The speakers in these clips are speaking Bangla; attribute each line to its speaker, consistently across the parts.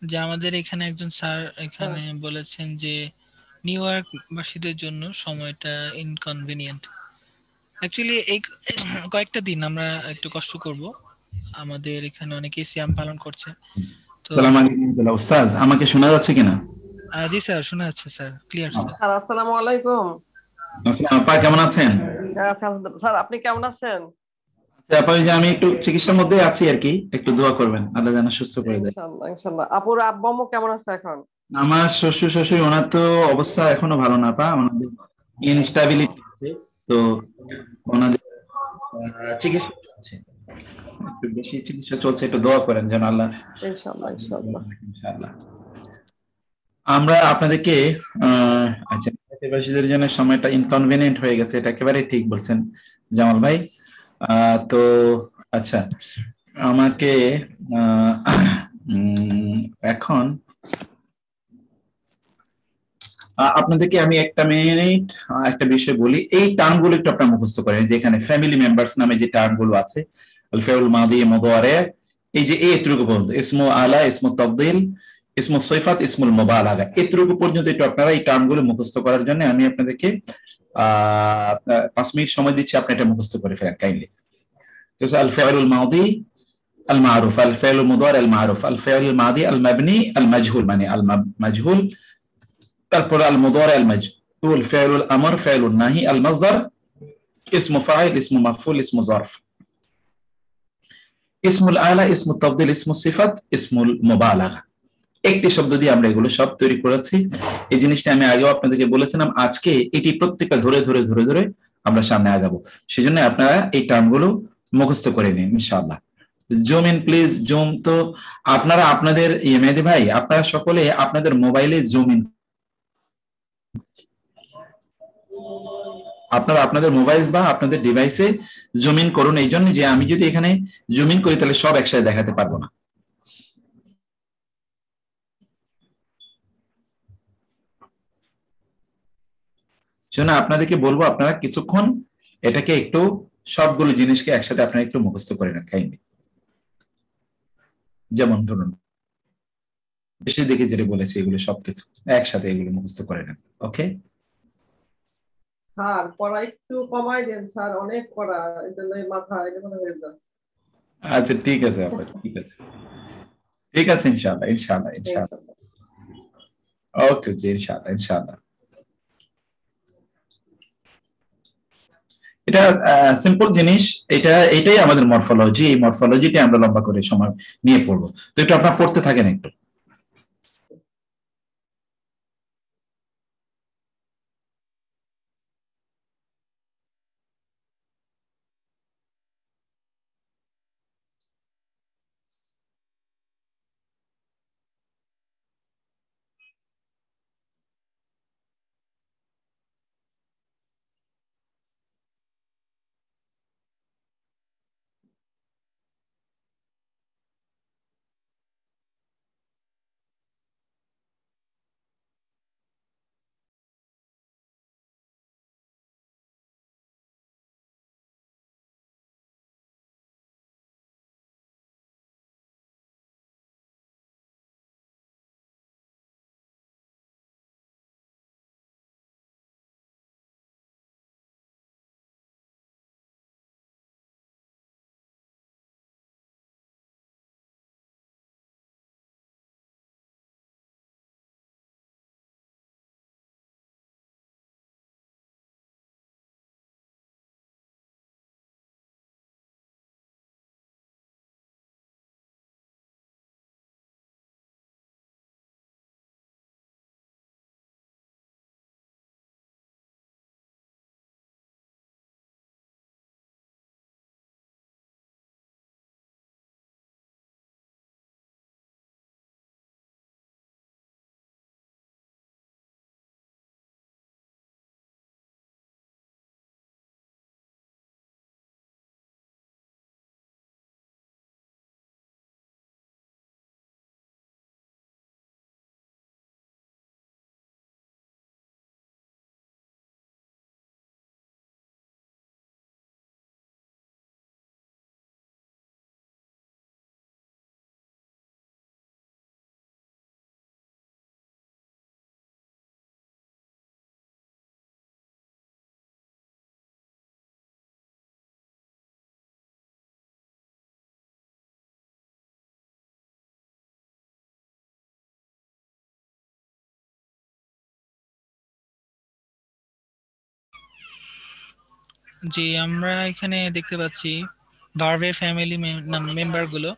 Speaker 1: যে আমাদের এখানে একজন স্যার
Speaker 2: হ্যাঁ।
Speaker 1: এখানে বলেছেন যে নিউ ইয়র্ক বাসীদের জন্য সময়টা ইনকনভিনিয়েন্ট। অ্যাকচুয়ালি এই কয়েকটা দিন আমরা একটু কষ্ট করব। আমাদের এখানে অনেকে সিয়াম পালন করছে তো।
Speaker 3: সালাম আলাইকুম উস্তাজ, আমাকে শোনা যাচ্ছে কিনা?
Speaker 1: জি স্যার, শোনা যাচ্ছে স্যার, ক্লিয়ার স্যার।
Speaker 2: স্যার আসসালামু আলাইকুম।
Speaker 3: আসসালাম আপা, কেমন আছেন?
Speaker 2: আচ্ছা, স্যার আপনি কেমন আছেন?
Speaker 3: আচ্ছা আপা, ওই যে আমি একটু চিকিৎসার মধ্যে আছি আর কি, একটু দোয়া করবেন আল্লাহ যেন সুস্থ করে দেয়।
Speaker 2: ইনশাআল্লাহ ইনশাআল্লাহ। আপুর আব্বু আম্মু কেমন আছে এখন?
Speaker 3: আমার শ্বশুর শাশুড়ি ওনার তো অবস্থা এখনো ভালো না পা, ওনাদের ইনস্টাবিলিটি আছে। তো ওনাদের চিকিৎসা চলছে, একটু বেশি চিকিৎসা চলছে, একটু দোয়া করেন যেন আল্লাহ।
Speaker 2: ইনশাআল্লাহ ইনশাআল্লাহ।
Speaker 3: ইনশাআল্লাহ। আমরা আপনাদেরকে আচ্ছা, প্রবাসীদের জন্য সময়টা ইনকনভিনিয়েন্ট হয়ে গেছে, এটা একেবারে ঠিক বলছেন জামাল ভাই। তো আচ্ছা, আমাকে এখন আপনাদেরকে আমি একটা মিনিট একটা বিষয় বলি, এই টার্মগুলো একটু আপনারা মুখস্থ করেন। যেখানে ফ্যামিলি মেম্বার্স নামে যে টার্মগুলো আছে, আল ফাউল মাদি মুদারে, এই যে এতটুকু পর্যন্ত ইসমু আলা, ইসমু তাফদীল, ইসমু সিফাত, ইসমুল মুবালাগা, এতটুকু পর্যন্ত একটু আপনারা এই টার্মগুলো মুখস্থ করার জন্য আমি আপনাদেরকে 5 মিনিট সময় দিচ্ছি, আপনি এটা মুখস্থ করে ফেলেন কাইন্ডলি। তো আল ফাউল মাদি আল মারুফ, আল ফাউল মুদারে আল মারুফ, আল ফাউল মাদি আল মাবনি আল মাজহুল, মানে আল মাজহুল, তারপর আল মুদারি আল মাজহুল, ফি'লুল আমর, ফি'লুন নাহি, আল মাসদার, ইসমু ফাইল, ইসমু মাফউল, ইসমু যারফ, ইসমুল আলা, ইসমুত তাফদীল, ইসমুস সিফাত, ইসমুল মুবালাগা। একটি শব্দ দিয়ে আমরা এগুলো সব তৈরি করেছি। এই জিনিসটা আমি আগেও আপনাদেরকে বলেছিলাম, আজকে এটি প্রত্যেকটা ধরে ধরে ধরে ধরে আমরা সামনে আগাবো। সেজন্য আপনারা এই টার্মগুলো মুখস্থ করে নিন ইনশাআল্লাহ। জুম ইন প্লিজ, জুম তো আপনারা আপনাদের মেহেদী ভাই, আপনারা সকলে আপনাদের মোবাইলে জুম ইন, আপনারা আপনাদের মোবাইল বা আপনাদের ডিভাইসে জুম ইন করুন। এই জন্য যে আমি যদি এখানে জুম ইন করি তাহলে সব একসাথে দেখাতে পারবো না। সেজন্য আপনাদেরকে বলবো আপনারা কিছুক্ষণ এটাকে একটু, সবগুলো জিনিসকে একসাথে আপনারা একটু মুখস্থ করে নেন কাইন্ডলি। যেমন ধরুন বেশি দিকে যেটা বলেছি এগুলো সবকিছু একসাথে এগুলো মুখস্থ করে নেন। ওকে
Speaker 2: স্যার পড়া একটু কমাই দেন স্যার, অনেক পড়া, এই জন্য মাথা এরকম হয়ে যায়।
Speaker 3: আচ্ছা ঠিক আছে আপা, ঠিক আছে, ঠিক আছে, ইনশাআল্লাহ ইনশাআল্লাহ ইনশাআল্লাহ।
Speaker 2: ইনশাআল্লাহ।
Speaker 3: ওকে জি, ইনশাআল্লাহ ইনশাআল্লাহ। এটা সিম্পল জিনিস, এটাই আমাদের মরফোলজি। এই মরফোলজিটা আমরা লম্বা করে সময় নিয়ে পড়বো। তো একটু আপনারা পড়তে থাকেন একটু।
Speaker 1: জি, আমরা এখানে দেখতে পাচ্ছি ভার্বের ফ্যামিলি মেম্বার গুলো।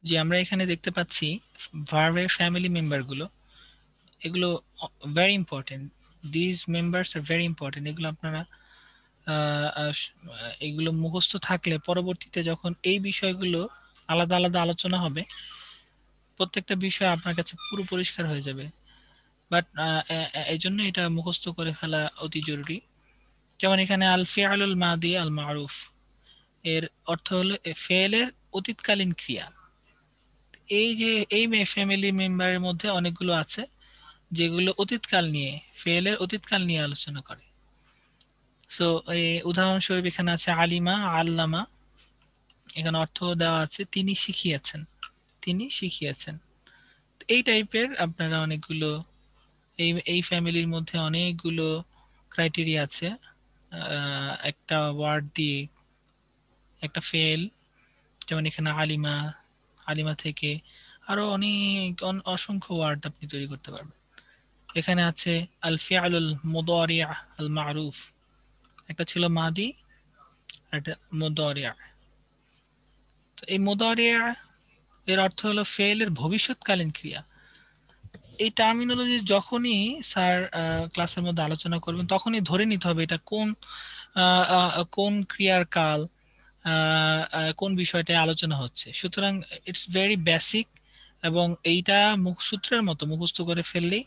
Speaker 1: জি, আমরা এখানে দেখতে পাচ্ছি ভার্বের ফ্যামিলি মেম্বার গুলো। এগুলো very important. This members are very important. এগুলো আপনারা এগুলো মুখস্থ থাকলে পরবর্তীতে যখন এই বিষয়গুলো আলাদা আলাদা আলোচনা হবে, প্রত্যেকটা বিষয় আপনার কাছে পুরো পরিষ্কার হয়ে যাবে। বাট এই জন্য এটা মুখস্থ করে ফেলা অতি জরুরি। যেমন এখানে আল ফিআলুল মাদি আল মারুফ, এর অর্থ হলো ফেলের অতীতকালীন ক্রিয়া। এই যে এই ফ্যামিলি মেম্বারের মধ্যে অনেকগুলো আছে যেগুলো অতীতকাল নিয়ে, ফেলের অতীতকাল নিয়ে আলোচনা করে। সো এই উদাহরণস্বরূপ এখানে আছে আলিমা, আল্লামা। এখানে অর্থ দেওয়া আছে তিনি শিখিয়েছেন, তিনি শিখিয়েছেন। এই টাইপের আপনারা অনেকগুলো, এই ফ্যামিলির মধ্যে অনেকগুলো ক্রাইটেরিয়া আছে। একটা ওয়ার্ড দিয়ে একটা ফেল, যেমন এখানে আলিমা, আলিমা থেকে আরো অনেক অসংখ্য ওয়ার্ড আপনি তৈরি করতে পারবেন। এখানে আছে আল ফিআলুল মুদারিআ আল মারুফ, একটা ছিল মাদি আর একটা মুদারিআ। তো এই মুদারিআ এর অর্থ হলো ফেলের ভবিষ্যৎকালীন ক্রিয়া। এই টার্মিনোলজি যখনই স্যার ক্লাসের মধ্যে আলোচনা করবেন তখনই ধরে নিতে হবে এটা কোন কোন ক্রিয়ার কাল, কোন বিষয়টায় আলোচনা হচ্ছে। সুতরাং ইটস ভেরি বেসিক, এবং এইটা মুখ সূত্রের মতো মুখস্থ করে ফেললেই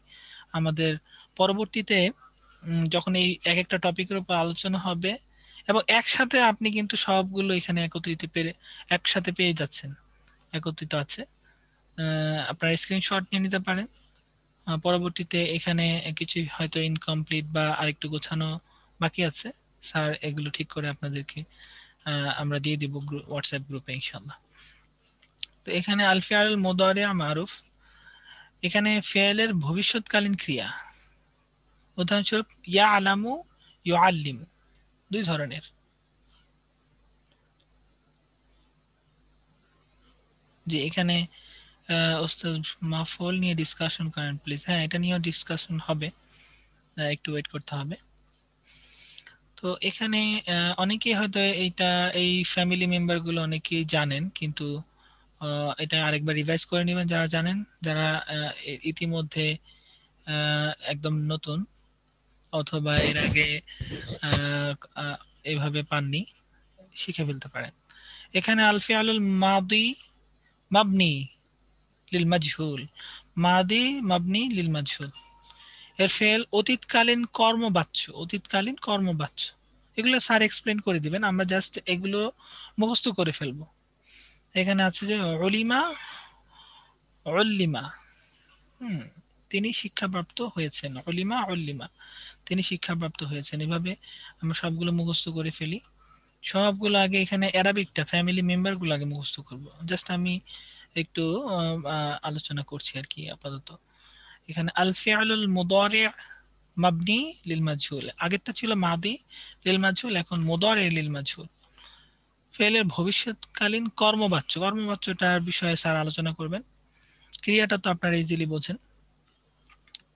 Speaker 1: আমাদের পরবর্তীতে যখন এই এক একটা টপিকের উপর আলোচনা হবে, এবং একসাথে আপনি কিন্তু সবগুলো এখানে একত্রিত পেরে একসাথে পেয়ে যাচ্ছেন, একত্রিত আছে। আপনার স্ক্রিনশট নিয়ে নিতে পারেন। পরবর্তীতে এখানে কিছু হয়তো ইনকমপ্লিট বা আরেকটু গোছানো বাকি আছে, স্যার এগুলো ঠিক করে আপনাদেরকে আমরা দিয়ে দিব হোয়াটসঅ্যাপ গ্রুপে ইনশাল্লাহ। তো এখানে আল ফিআল মুদারিআ মারুফ, এখানে ফেলের ভবিষ্যৎকালীন ক্রিয়া। উদাহরণস্বরূপ ইয়া আলামু, ইউআল্লিমু, দুই ধরনের। যে এখানে ওস্তাদ মাফুল নিয়ে ডিসকাশন করেন প্লিজ। হ্যাঁ, এটা নিয়েও ডিসকাশন হবে, একটু ওয়েট করতে হবে। তো এখানে অনেকেই হয়তো এইটা, এই ফ্যামিলি মেম্বার গুলো অনেকেই জানেন, কিন্তু এটা আরেকবার রিভাইজ করে নেবেন যারা জানেন। যারা ইতিমধ্যে একদম নতুন অথবা এর আগে আহ, আহ, এইভাবে পাননি, শিখে ফেলতে পারেন। এখানে আল ফিআলুল মাদি মাবনি লিল মাজহুল, মাদি মাবনি লিল মাজহুল, এর ফেল অতীতকালীন কর্মবাচ্য, অতীতকালীন কর্মবাচ্য। এগুলো স্যার এক্সপ্লেন করে দিবেন, আমরা জাস্ট এগুলো মুখস্থ করে ফেলবো। এখানে আছে যে উলিমা, উল্লিমা, হুম, তিনি শিক্ষাপ্রাপ্ত হয়েছেন। উলিমা উল্লিমা, তিনি শিক্ষাপ্রাপ্ত হয়েছেন। এভাবে আমরা সবগুলো মুখস্থ করে ফেলি। সবগুলো আগে এখানে অ্যারাবিকটা ফ্যামিলি মেম্বার গুলো আগে মুখস্থ করব, জাস্ট আমি একটু আলোচনা করছি আর কি আপাতত। এখানে আল ফিআলুল মুদারি মাবনি লিল মাজহুল, আগেরটা ছিল মাদি লিল মাজহুল, এখন মুদারি লিল মাজহুল। ফেলের ভবিষ্যৎকালীন কর্মবাচ্য, কর্মবাচ্যটার বিষয়ে স্যার আলোচনা করবেন। ক্রিয়াটা তো আপনারা ইজিলি বোঝেন,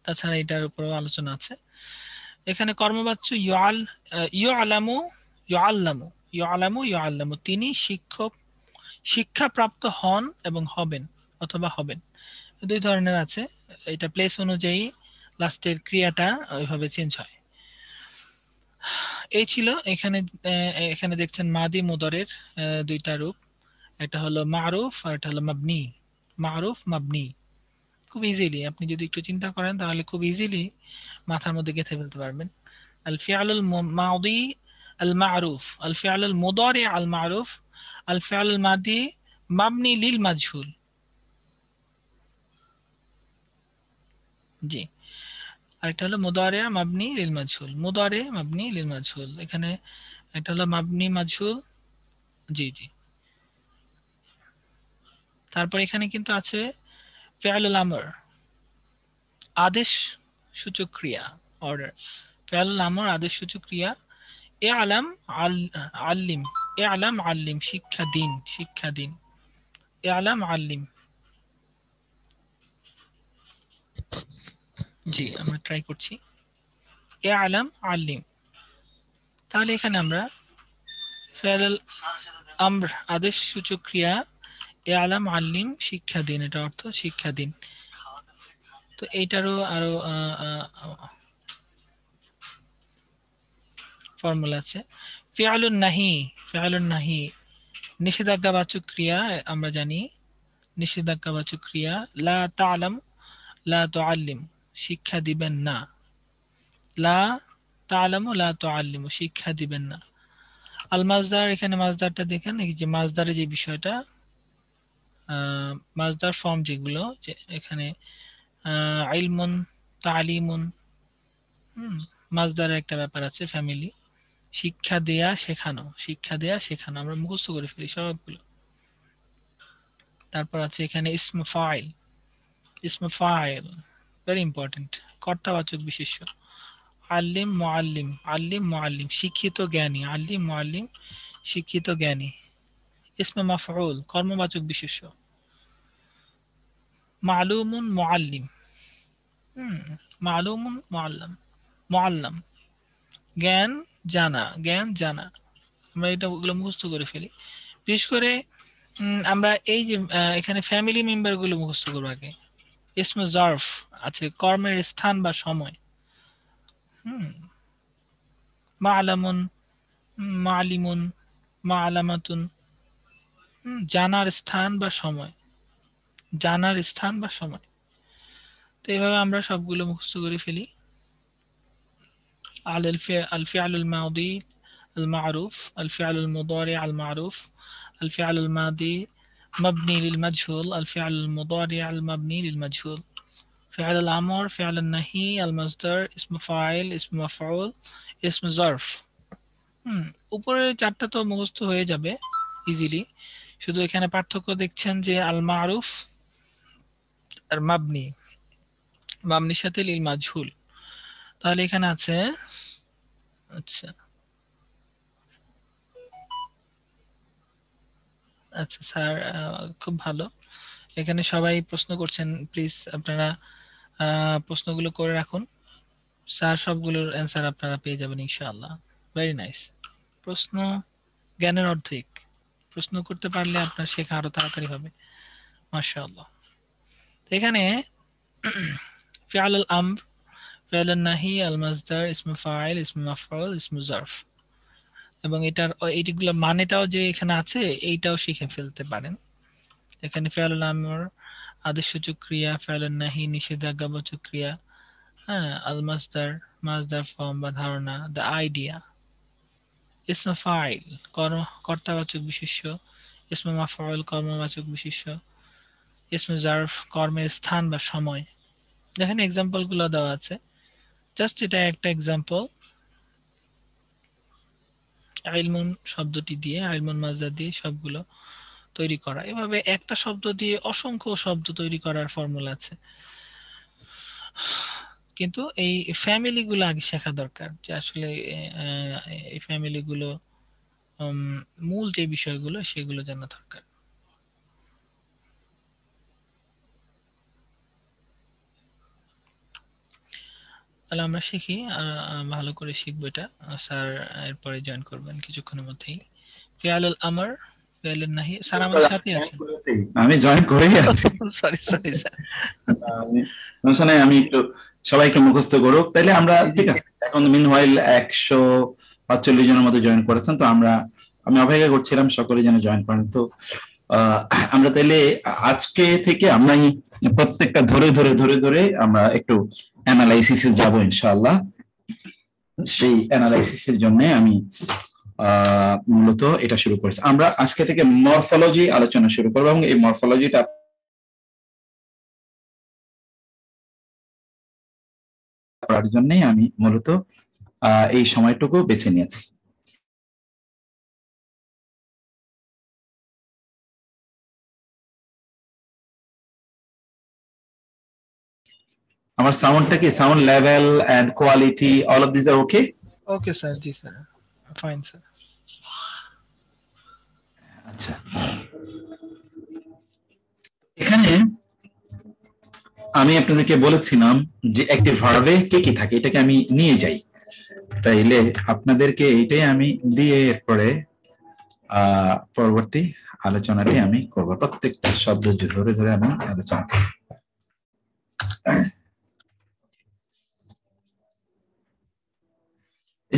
Speaker 1: তাছাড়া এটার উপরেও আলোচনা আছে। এখানে কর্মবাচ্য ইউআলামু, ইউআল্লামু, ইউআলামু, ইউআল্লামু, তিনি শিক্ষক, শিক্ষাপ্রাপ্ত হন এবং হবেন অথবা হবেন, দুই ধরনের আছে। এটা প্লেস অনুযায়ী লাস্টের ক্রিয়াটা ওইভাবে চেঞ্জ হয়। এই ছিল এখানে। এখানে দেখছেন মাদি মুদরের দুইটা রূপ, একটা হলো মারুফ আর একটা হলো মাবনি। মারুফ, মাবনি, খুব ইজিলি আপনি যদি একটু চিন্তা করেন তাহলে খুব ইজিলি মাথার মধ্যে গেঁথে ফেলতে পারবেন। আল ফিআলুল মাদি আল মারুফ, আল ফিআলুল মুদারি আল মারুফ, আল ফিআলুল মাদি মাবনি লিল মাজহুল। জি, আরেকটা হলো মুদারি মাবনি লিল মাজহুল, মুদারি মাবনি লিল মাজহুল। এখানে একটা হলো মাবনি মাজহুল। জি জি। তারপর এখানে কিন্তু আছে ফিআলুল আমর, আদেশ সূচক ক্রিয়া, অর্ডার। ফিআলুল আমর আদেশ সূচক ক্রিয়া। ইআলাম, আল্লিম, ইআলাম আল্লিম, শিক্ষা দিন, শিক্ষা দিন। ইআলাম আল্লিম। জি, আমরা ট্রাই করছি। ইআলাম আল্লিম। তাহলে এখানে আমরা ফিআলুল আমর আদেশ সূচক ক্রিয়া, ইআলাম আল্লিম, শিক্ষা দিন, এটা অর্থ শিক্ষা দিন। তো এইটারও আরো ফর্মুলা আছে। ফিআলুন নাহি, ফিআলুন নাহি নিষেধাজ্ঞাবাচক ক্রিয়া, আমরা জানি নিষেধাজ্ঞাবাচক ক্রিয়া। লা তা'লাম, লা তুআল্লিম, শিক্ষা দিবেন না। লা তা'লামু, লা তুআল্লিমু, শিক্ষা দিবেন না। আল মাজদার, এখানে মাজদারটা দেখেন, এই যে মাজদারের যে বিষয়টা, মাজদার ফর্ম যেগুলো, যে এখানে ইলমুন, তালিমুন, মাজদারের একটা ব্যাপার আছে, ফ্যামিলি। শিক্ষা দেয়া, শেখানো, শিক্ষা দেয়া, শেখানো, আমরা মুখস্থ করে ফেলি সবগুলো। তারপর আছে এখানে ইসমে ফাইল, ইসমে ফাইল ভেরি ইম্পর্টেন্ট, কর্তাবাচক বিশেষ্য। আল্লিম, মুআল্লিম, আল্লিম, মুআল্লিম, শিক্ষিত জ্ঞানী, আল্লিম, মুআল্লিম, শিক্ষিত জ্ঞানী। ইসমে মাফউল, কর্মবাচক বিশেষ্য। মালুমুন, মুআল্লিম, মালুমুন, মুআল্লাম, মুআল্লাম, জ্ঞান জানা, জ্ঞান জানা। আমরা এটা ওগুলো মুখস্থ করে ফেলি। বিশেষ করে আমরা এই যে এখানে ফ্যামিলি মেম্বার গুলো মুখস্থ করবো আগে। ইসমে জারফ আছে, কর্মের স্থান বা সময়। মা'লামুন, মা'লিমুন, মা'লামাতুন, জানার স্থান বা সময়, জানার স্থান বা সময়। তো এইভাবে আমরা সবগুলো মুখস্থ করে ফেলি। الفعل الماضي المعروف، الفعل المضارع المعروف، الفعل الماضي مبني للمجهول، الفعل المضارع المبني للمجهول، فعل الأمر، فعل النهي، المصدر، اسم فاعل، اسم مفعول، اسم ظرف। উপরে চারটা তো মুখস্থ হয়ে যাবে ইজিলি। শুধু এখানে পার্থক্য দেখছেন যে আল মারুফ আর মাবনি, মাবনির সাথে লিল মাজহুল। তাহলে এখানে আছে, আচ্ছা আচ্ছা স্যার, খুব ভালো। এখানে সবাই প্রশ্ন করছেন, প্লিজ আপনারা প্রশ্নগুলো করে রাখুন। স্যার সবগুলোর অ্যান্সার আপনারা পেয়ে যাবেন ইনশাআল্লাহ। Very nice. প্রশ্ন জ্ঞানের অর্ধেক, প্রশ্ন করতে পারলে আপনার শেখা আরো তাড়াতাড়ি হবে। মাশাআল্লাহ। এখানে ফিআলুল আমর, ফিআলুন নাহি, আল মাজদার, ইসমে ফাইল, ইসমে মাফউল, ইসমে জারফ, এবং এইগুলো মানেটাও যে এখানে আছে এইটাও শিখে ফেলতে পারেন। এখানে ফিআলুল আমর আদেশসূচক ক্রিয়া, ফিআলুন নাহি নিষেধাজ্ঞাবাচক ক্রিয়া, হ্যাঁ, আল মাজদার, মাজদার ফর্ম বা ধারণা, দ্য আইডিয়া। ইসমে ফাইল কর্তাবাচক বিশেষ্য, ইসমে মাফউল কর্মবাচক বিশেষ্য, ইসমে জারফ কর্মের স্থান বা সময়। দেখেন এক্সাম্পল গুলো দেওয়া আছে, জাস্ট এটা একটা এক্সাম্পল। ইলমুন শব্দটি দিয়ে, ইলমুন মাজদার দিয়ে সবগুলো তৈরি করা। এভাবে একটা শব্দ দিয়ে অসংখ্য শব্দ তৈরি করার ফর্মুলা আছে। কিন্তু এই ফ্যামিলি গুলো আগে শেখা দরকার, যে আসলে এই ফ্যামিলি গুলো মূল যে বিষয়গুলো সেগুলো জানা দরকার। তাহলে আমরা শিখি, ভালো করে শিখবো এটা। স্যার এরপরে জয়েন করবেন কিছুক্ষণের মধ্যেই। ফিয়ালুল আমর, ফিয়ালুল নাহি। স্যার আমাদের সাথে আছেন?
Speaker 3: আমি জয়েন করেই আছি।
Speaker 1: Sorry sorry sir.
Speaker 3: সমস্যা নাই, আমি একটু সবাইকে মুখস্থ করুক তাইলে আমরা ঠিক আছে। এখন মিনওয়াইল 145 জনের মতো জয়েন করেছেন, তো আমি অপেক্ষা করছিলাম সকলে যেন জয়েন করেন। তো আমরা তাইলে আজকে থেকে আমরা প্রত্যেকটা ধরে ধরে ধরে ধরে আমরা একটু অ্যানালাইসিসে যাব ইনশাআল্লাহ। সেই অ্যানালাইসিসের জন্য আমি মূলত এটা শুরু করেছি। আমরা আজকে থেকে মরফোলজি আলোচনা শুরু করবো এবং এই মরফোলজিটা করার জন্যই আমি মূলত এই সময়টুকু বেছে নিয়েছি। আমার সাউন্ডটা কি, sound level and quality all of this are okay?
Speaker 1: Okay sir, জি স্যার, ফাইন স্যার।
Speaker 3: আচ্ছা, এখানে আমি আপনাদেরকে বলেছিলাম যে একটি ভার্বে কি কি থাকে, এটাকে আমি নিয়ে যাই, তাইলে আপনাদেরকে এইটাই আমি দিয়ে এরপরে পরবর্তী আলোচনাটি আমি করব। প্রত্যেকটা শব্দ ধরে ধরে আমি আলোচনা করব।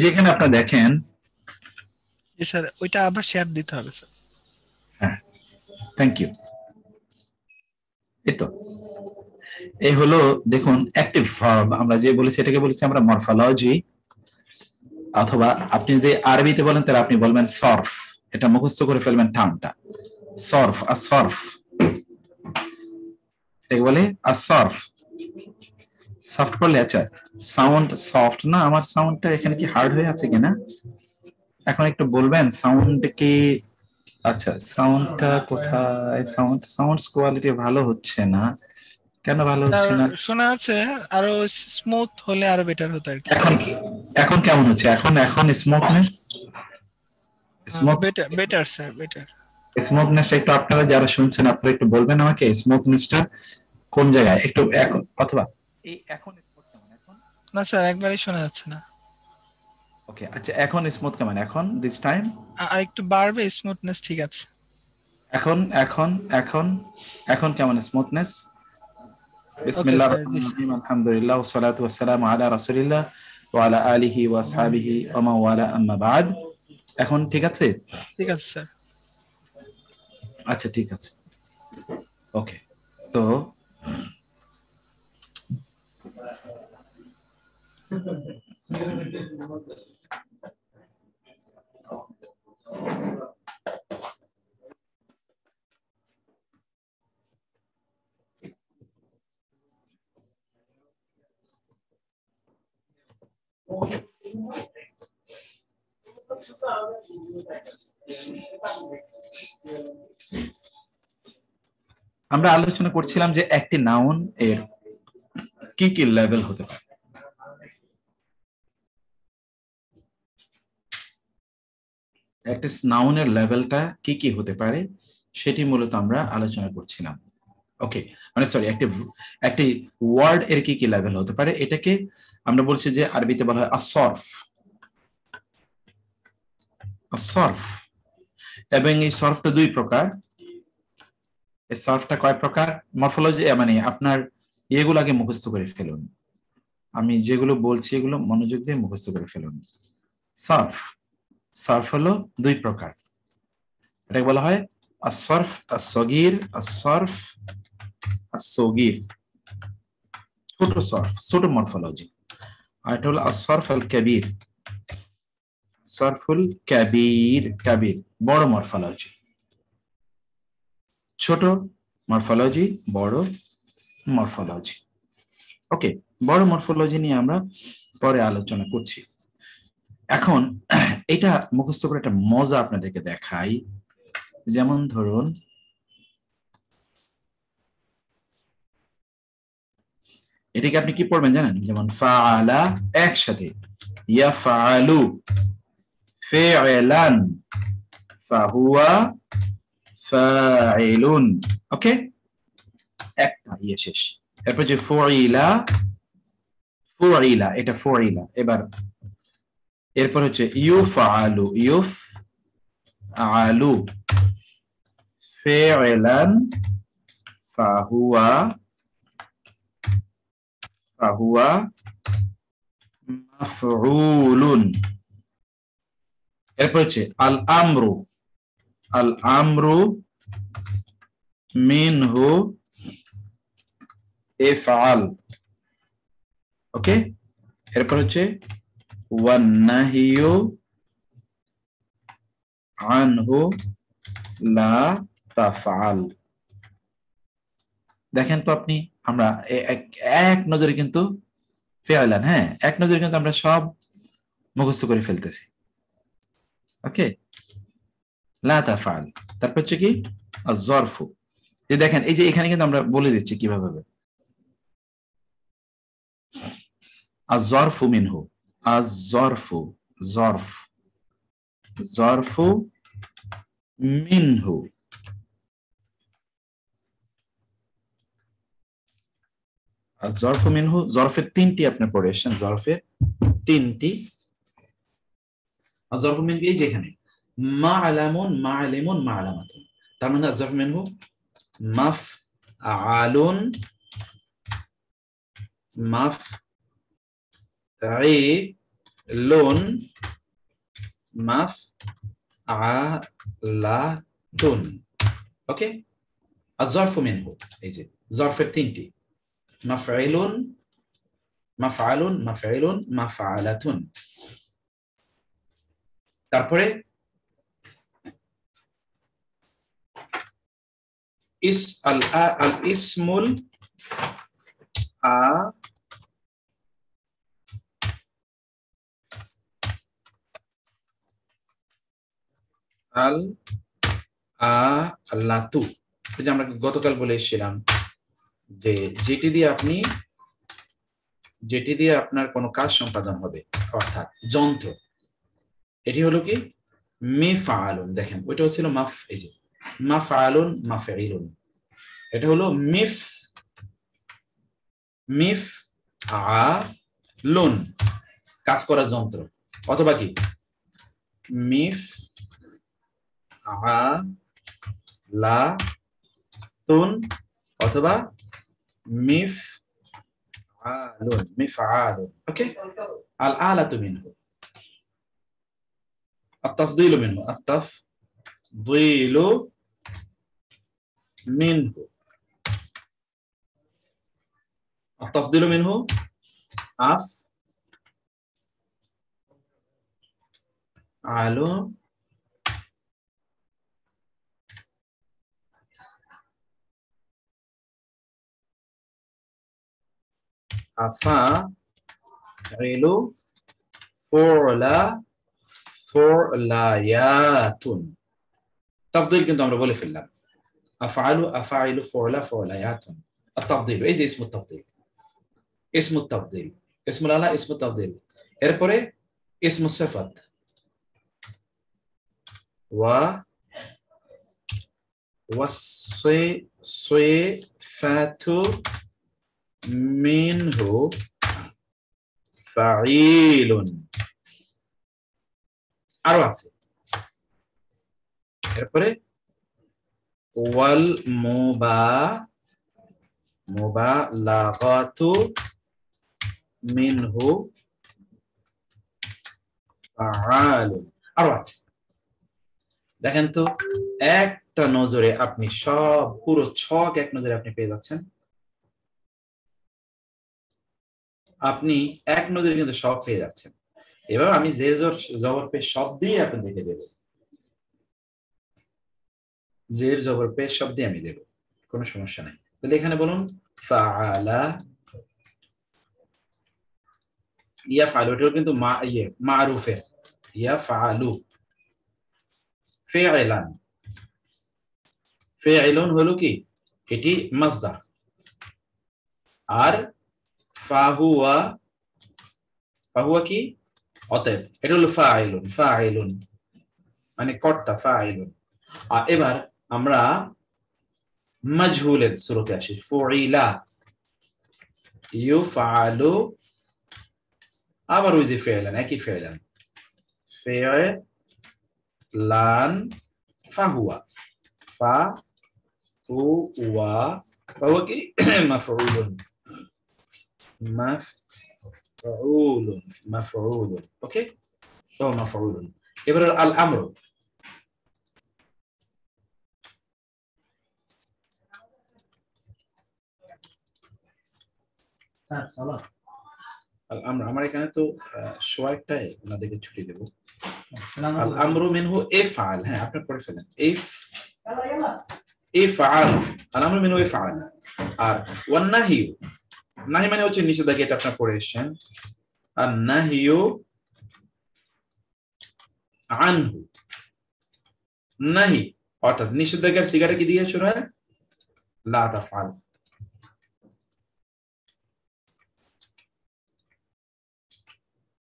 Speaker 3: যেখানে আপনারা দেখেন,
Speaker 1: জি স্যার, ওইটা আবার শেয়ার দিতে হবে স্যার।
Speaker 3: হ্যাঁ, থ্যাংক ইউ। এই তো, এই হলো দেখুন অ্যাক্টিভ ভার্ব, আমরা যে বলেছি এটাকে বলেছি আমরা মরফোলজি, অথবা আপনি যদি আরবিতে বলেন তাহলে আপনি বলবেন সরফ। এটা মুখস্থ করে ফেলবেন টার্মটা, সরফ। আর সরফ এটাকে বলে আর সরফ। সফট করলে, আচ্ছা সাউন্ড সফট না, আমার সাউন্ডটা এখানে কি হার্ড হয়ে আছে কিনা এখন একটু বলবেন। সাউন্ড কি, আচ্ছা সাউন্ডটা কোথায়, সাউন্ডস কোয়ালিটি ভালো হচ্ছে না কেন, ভালো হচ্ছে না?
Speaker 1: শোনা আছে, আরো স্মুথ হলে আরো বেটার হতো আর কি।
Speaker 3: এখন কেমন হচ্ছে? এখন smoothness,
Speaker 1: better better sir, better.
Speaker 3: স্মুথনেসটা একটু আপনারা যারা শুনছেন আপনারা একটু বলবেন আমাকে স্মুথনেসটা কোন জায়গায় একটু, এখন অথবা এই এখন স্মুথ কেমন এখন?
Speaker 1: না স্যার, একবারই শোনা যাচ্ছে না।
Speaker 3: ওকে, আচ্ছা এখন স্মুথ কেমন এখন দিস টাইম?
Speaker 1: আর একটু বাড়বে স্মুথনেস, ঠিক আছে।
Speaker 3: এখন এখন এখন এখন কেমন স্মুথনেস? বিসমিল্লাহির রহমানির রহিম, আলহামদুলিল্লাহ ওয়াসসালাতু ওয়াসসালামু আলা রাসূলিল্লাহ ওয়া আলা আলিহি ওয়া আসহাবিহি ওয়া মান ওয়ালা, আম্মা বাদ। এখন ঠিক আছে?
Speaker 1: ঠিক আছে স্যার।
Speaker 3: আচ্ছা ঠিক আছে, ওকে। তো আমরা আলোচনা করছিলাম যে একটি নাউন এর কি কি লেভেল হতে পারে। একটা নাউনের লেভেলটা কি কি হতে পারে সেটি মূলত আমরা আলোচনা করছিলাম। ওকে, মানে সরি, একটি ওয়ার্ড এর কি কি লেভেল হতে পারে, এটাকে আমরা বলছি যে আরবিতে বলা হয় আসরফ। আসরফ, এবং এই সরফটা দুই প্রকার। এই সরফটা কয় প্রকার? মরফোলজি, মানে আপনার এগুলো আগে মুখস্থ করে ফেলুন, আমি যেগুলো বলছি এগুলো মনোযোগ দিয়ে মুখস্থ করে ফেলুন। সরফ, সরফ হলো দুই প্রকার। এটাকে বলা হয় আসরফ আসগীর, আসরফ আসগীর, ছোট সরফ, ছোট মরফোলজি। আর এটা হলো আসরফ আল কাবীর, সরফুল কাবীর, কাবীর বড় মরফোলজি। ছোট মরফোলজি, বড় মরফোলজি। ওকে, বড় মরফোলজি নিয়ে আমরা পরে আলোচনা করছি। এখন এটা মুখস্থ করে একটা মজা আপনাদেরকে দেখাই। যেমন ধরুন এটাকে আপনি কি পড়বেন জানেন? যেমন ফাআলা একসাথে, ইয়াফআলু, ফি'লান, ফাহুয়া ফাইলুন। ওকে, একটা ইয়ে শেষ। এরপর যে ফুইলা, ফুইলা এটা ফুইলা। এবার এরপর হচ্ছে ইউফআলু, ইউফআলু ফি'লান ফাহুয়া ফাহুয়া মাফউলুন। এরপর হচ্ছে আল আমরু, আল আমরু মিনহু ইফআল। ওকে, এরপর হচ্ছে ওয়ান নাহিয়ু আনহু লা তাফআল। দেখেন তো আপনি, আমরা এক নজরে কিন্তু ফি'লান, হ্যাঁ এক নজরে কিন্তু আমরা সব মুখস্থ করে ফেলতেছি। ওকে, লা তাফআল। তারপর হচ্ছে কি আয-যরফু। এই দেখেন, এই যে এখানে কিন্তু আমরা বলে দিচ্ছি কিভাবে হবে। আয-যরফু মিনহু, আয-যরফু, যরফ, যরফু মিনহু। আয-যরফু মিনহু, যরফের তিনটি আপনি পড়ে এসেছেন, যরফের তিনটি। আয-যরফু মিনহু এই যে এখানে মা'লামুন, মা'লিমুন, মা'লামাতুন। তার মানে আয-যরফু মিনহু মাফআলুন, মাফঈলুন, মাফআলাতুন। ওকে, আয-যরফু মিনহু এই যে যরফের তিনটি, মাফঈলুন, মাফআলুন, মাফঈলুন, মাফআলাতুন। তারপরে আল ইসমুল আল আলাতু। যে আমরা গতকাল বলে এসেছিলাম যে যেটি দিয়ে আপনার কোনো কাজ সম্পাদন হবে, অর্থাৎ যন্ত্র, এটি হলো কি মিফআলুন। দেখেন ওইটা হচ্ছিল মাফ, এই যে মাফআলুন, মাফঈলুন। এটা হলো মিফআলুন, কাজ করার যন্ত্র, অথবা কি মিফআলাতুন, অথবা মিফআলুন। ওকে, আল আলাতু মিনহু, التفضيل منه، التفضيل منه، التفضيل منه أفعل أفاعل فعليات। تفضيل কিন্তু আমরা বলে ফেললাম আফআলু, আফাইলু, ফুলা, ফুলায়াতুন। التفضيل এই যে ইসমুত তাফদীল, ইসমুত তাফদীল, ইসমুল আলা, ইসমুত তাফদীল। এরপরে ইসমুস সিফাত ওয়াসিফাতু মিনহু ফাঈলুন। আরো আছে। এরপরে ওয়াল মুবালাগাতু মিনহু ফাআলুন। আরো আছে। দেখেন তো, একটা নজরে আপনি সব পুরো ছক এক নজরে আপনি পেয়ে যাচ্ছেন। আপনি এক নজরে কিন্তু সব পেয়ে যাচ্ছেন। এবার আমি জের জবর পেশ সব দিয়ে আপনাদেরকে দেব, জের জবর পেশ সব দিয়ে আমি দেব, কোনো সমস্যা নাই। তাহলে এখানে বলুন ফাআলা, ইয়াফআলু, এটাও কিন্তু মারুফের, ইয়াফআলু। ফি'লান, ফি'লুন হলো কি এটি মাসদার, আর ফাহুয়া, ফাহুয়া কি অতএব এটা হলো ফাইলুন, ফাইলুন। মানে কর্তা ফাইলুন। আর এবার আমরা মাজহুলের সূরাতে আসি। ফুইলা ইউফআলু, আবার ওই যে ফেলান, একই ফেলান, ফেলান ফাহুয়া, ফাহুয়া, ফাহুয়া কি মাফউলুন, মাফউলুন, মাফউলুন। ওকে, তো মাফউলুন। এবার আল আমরু, আল আমর, আমার এখানে তো সোয়াইটাই আপনাদেরকে ছুটি দেব। আল আমরু মিনহু ইফআল, হ্যাঁ আপনি পড়ে ফেলেন, ইফআল, আল আমরু মিনহু ইফআল। আর ওয়ান নাহি, নাহি মানে হচ্ছে নিষেধাজ্ঞা, এটা আপনি পড়ে এসেছেন। আর নাহিউ আনহু, নাহি অর্থাৎ নিষেধাজ্ঞার সিগাটা কি দিয়ে শুরু হয়? লা তাফআল।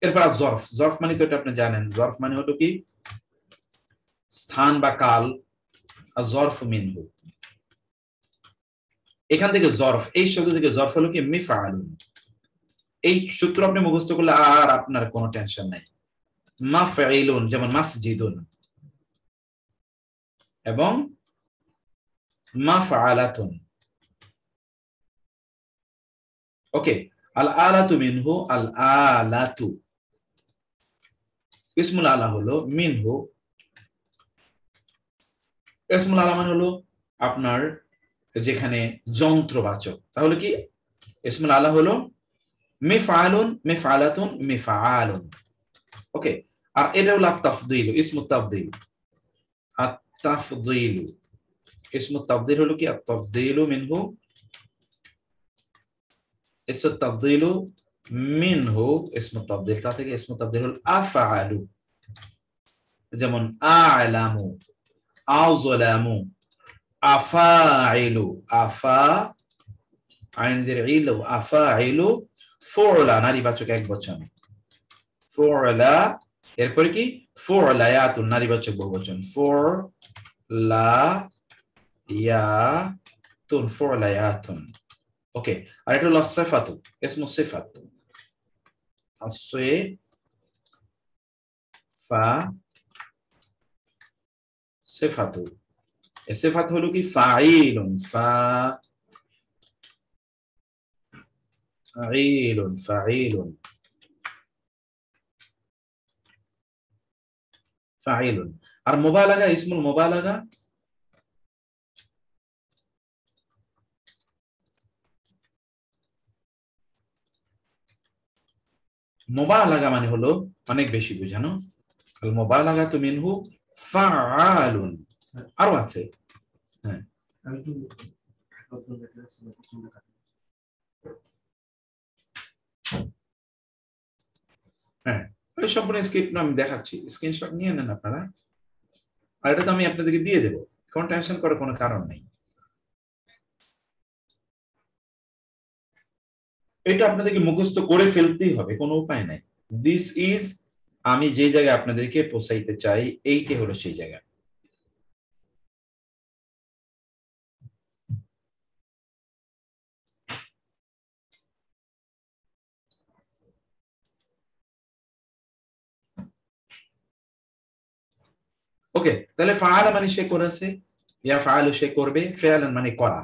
Speaker 3: এরপর জরফ, জরফ মানে তো এটা আপনি জানেন, জরফ মানে হলো কি স্থান বা কাল। আর জরফ মিনহু, এখান থেকে জরফ, এই শব্দ থেকে জরফ হলো কি মিফআলুন। এই সূত্র আপনি মুখস্থ করলে আর আপনার কোনো টেনশন নাই। মাফঈলুন যেমন মাসজিদুন, এবং মাফআলাতুন। ওকে, আল আলাতু মিনহু, আল আলাতু ইসমুল আলা হলো মিনহু। ইসমুল আলা মানে হলো আপনার যেখানে যন্ত্রবাচক, তাহলে কি ইসমুল আলা হলো মিফআলুন, মিফআলাতুন, মিফআলুন। ওকে, আর এটা হলো তাফদীল, ইসমুত তাফদীল। আত-তাফদীল, ইসমুত তাফদীল হলো কি আত-তাফদীলু মিনহু, ইসমুত তাফদীলু মিনহু, ইসমুত তাফদীল তা থেকে ইসমুত তাফদীল হলো আফআলু, যেমন আ'লামু, আযলামু, আফাইলু, আফা আইন জের ইলু, আফাইলু, ফুলা নারীবাচক একবচন, ফুলা। এরপরে কি ফুলায়াতুন নারীবাচক বহুবচন, ফুলায়াতুন, ফুলায়াতুন। ওকে, আর এটা হলো সিফাতু, ইসমু সিফাত, আসিফা সিফাতু। সিফাত হলো কি ফাইলুন, ফাইলুন, ফাইলুন, ফাইলুন। আর মুবালাগা, ইসমুল মুবালাগা, মুবালাগা মানে হলো অনেক বেশি বোঝানো। আল মুবালাগাতু মিনহু ফাআলুন। আরো আছে, হ্যাঁ হ্যাঁ, সম্পূর্ণ স্ক্রিপ্ট আমি দেখাচ্ছি, স্ক্রিনশট নিয়ে নেন আপনারা। আর এটা তো আমি আপনাদেরকে দিয়ে দেবো, কোনো টেনশন করার কোনো কারণ নেই। এটা আপনাদেরকে মুখস্থ করে ফেলতেই হবে, কোনো উপায় নাই। দিস ইজ, আমি যে জায়গায় আপনাদেরকে পৌঁছাইতে চাই এইটা হলো সেই জায়গা। ওকে, তাহলে ফাআলা মানে সে করেছে, ইয়া ফাআলু সে করবে, ফিআলান মানে করা,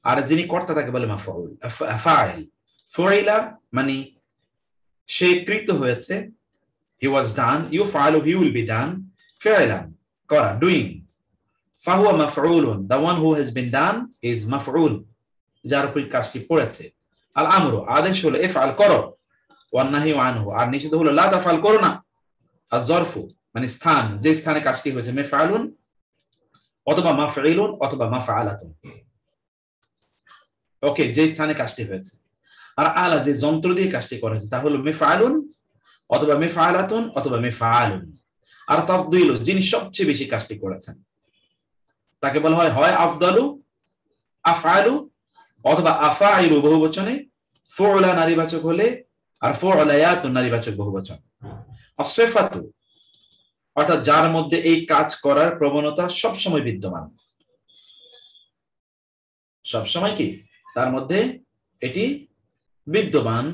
Speaker 3: আর যিনি কর্তা তাকে বলে মাফউল, ফাইল। ফুইলা মানে সে কৃত হয়েছে, he was done, ইউফআলু he will be done, ফিআলান করা, doing, ফাহুয়া মাফউলুন, the one who has been done is মাফউল, যার উপর কাজটি পড়েছে। আল আমরু আদেশ হলো ইফআল করো, ওয়ান নাহিউ আনহু আর নিষেধ হলো লা তাফআল করো না। আর জরফু মানে স্থান, যে স্থানে কাজটি হয়েছে, মিফআলুন অথবা মাফঈলুন অথবা মাফআলাতুন। ওকে, যে স্থানে কাজটি হয়েছে। আর আলা যে যন্ত্র দিয়ে কাজটি করা হয়েছে তা হলো মিফআলুন অথবা মিফআলাতুন অথবা মিফআলুন। আর তাফদীল যিনি সবচেয়ে বেশি কাজটি করেছেন তাকে বলা হয় হয় আফদালু, আফআলু অথবা আফাইলু বহুবচনে, ফুলা নারীবাচক হলে, আর ফুলায়াতুন নারীবাচক বহুবচন। আসিফাতু অর্থাৎ যার মধ্যে এই কাজ করার প্রবণতা সবসময় বিদ্যমান, সবসময় কি তার মধ্যে এটি বিদ্যমান।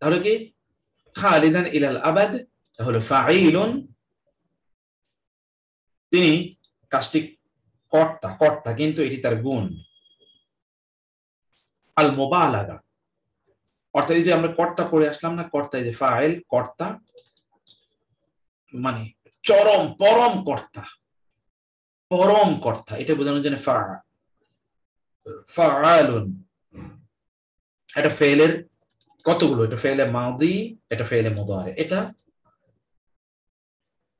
Speaker 3: তাহলে কি খালিদান ইলাল আবাদ, তাহলে ফাঈলুন তিনি কাজটি কর্তা, কর্তা কিন্তু এটি তার গুণ। আল মুবালাগা অর্থাৎ এই যে আমরা কর্তা পড়ে আসলাম না, কর্তা এই যে ফাইল কর্তা মানে চরম পরম কর্তা, পরম কর্তা, এটা বোঝানোর জন্য ফাআলুন। এটা ফেলের কতগুলো, এটা ফেলে মাদি, এটা ফেলে মুদারি, এটা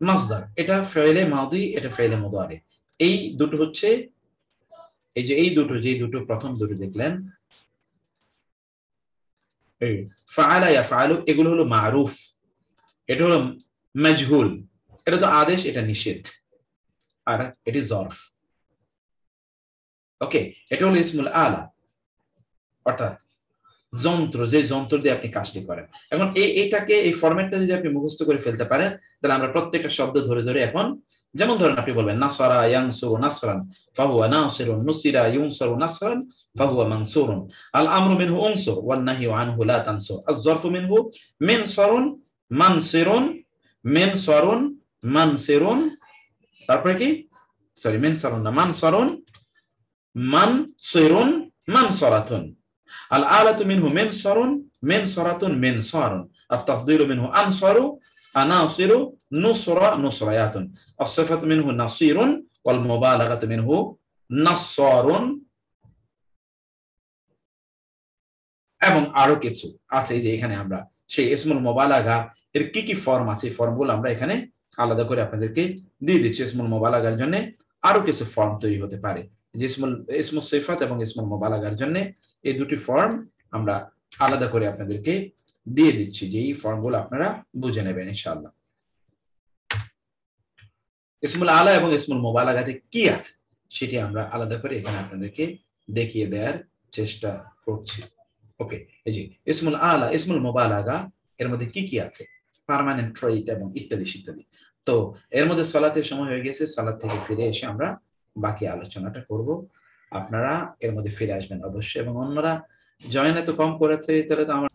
Speaker 3: মাসদার, এটা ফেলে মাদি, এটা ফেলে মুদারি। এই দুটো হচ্ছে, এই যে এই দুটো, যে দুটো প্রথম দুটো দেখলেন এই ফাআলা ইয়াফআলু, এগুলো হলো মারুফ, এটা হলো মাজহুল, এটা তো আদেশ, এটা নিষেধ, আর এটি জরফ। ওকে, এটা হলো ইসমুল আলা, অর্থাৎ যন্ত্র, যে যন্ত্র দিয়ে আপনি কাজটি করেন। এখন এইটাকে, এই ফরম্যাটটা যদি আপনি মুখস্থ করে ফেলতে পারেন, তাহলে আমরা প্রত্যেকটা শব্দ ধরে ধরে এখন, যেমন ধরেন আপনি বলবেন নাসরা ইয়ানসুরু নাসরান ফাহুয়া নাসিরুন, নুসিরা ইউনসারু নাসরান ফাহুয়া মানসুরুন, আল আমরু মিনহু উনসুর ওয়ান নাহয়ু আনহু লা তানসুর, আজ যরফু মিনহু মিনসারুন মানসিরুন, মিনসারুন মানসিরুন, তারপরে কি সরি মিনসারুন না, মানসারুন মানসিরুন মানসরাতুন, আল আলাতু মিনহু মিনসারুন মিনসারাতুন মিনসারুন, আত-তাফদীলু মিনহু আনসারু আনাসিরু নুসরা নুসরায়াতুন, আস-সিফাতু মিনহু নাসিরুন ওয়াল মুবালাগাতু মিনহু নাসসারুন, এবং আরো কিছু আছে। যে এখানে আমরা সেই ইসমুল মুবালাগা এর কি কি ফর্ম আছে, ফর্মগুলো আমরা এখানে আলাদা করে আপনাদেরকে দিয়ে দিচ্ছি। ইসমুল মুবালাগার জন্য আরো কিছু ফর্ম তৈরি হতে পারে, যে ইসমুল সিফাত এবং ইসমুল মুবালাগার জন্য এই দুটি ফর্ম আমরা আলাদা করে আপনাদেরকে দিয়ে দিচ্ছি, যে এই ফর্মগুলো আপনারা বুঝে নেবেন ইনশাআল্লাহ। ইসমুল আলা এবং ইসমুল মুবালাগাতে কি আছে সেটি আমরা আলাদা করে এখানে আপনাদেরকে দেখিয়ে দেওয়ার চেষ্টা করছি। ওকে, এই যে ইসমুল আলা ইসমুল মুবালাগা এর মধ্যে কি কি আছে, পার্মানেন্ট ট্রেট এবং ইত্যাদি ইত্যাদি। তো এর মধ্যে সালাতের সময় হয়ে গেছে, সালাত থেকে ফিরে এসে আমরা বাকি আলোচনাটা করব। আপনারা এর মধ্যে ফিরে আসবেন অবশ্যই, এবং অন্যরা জয়েন এত কম করেছে, তাহলে তো আমার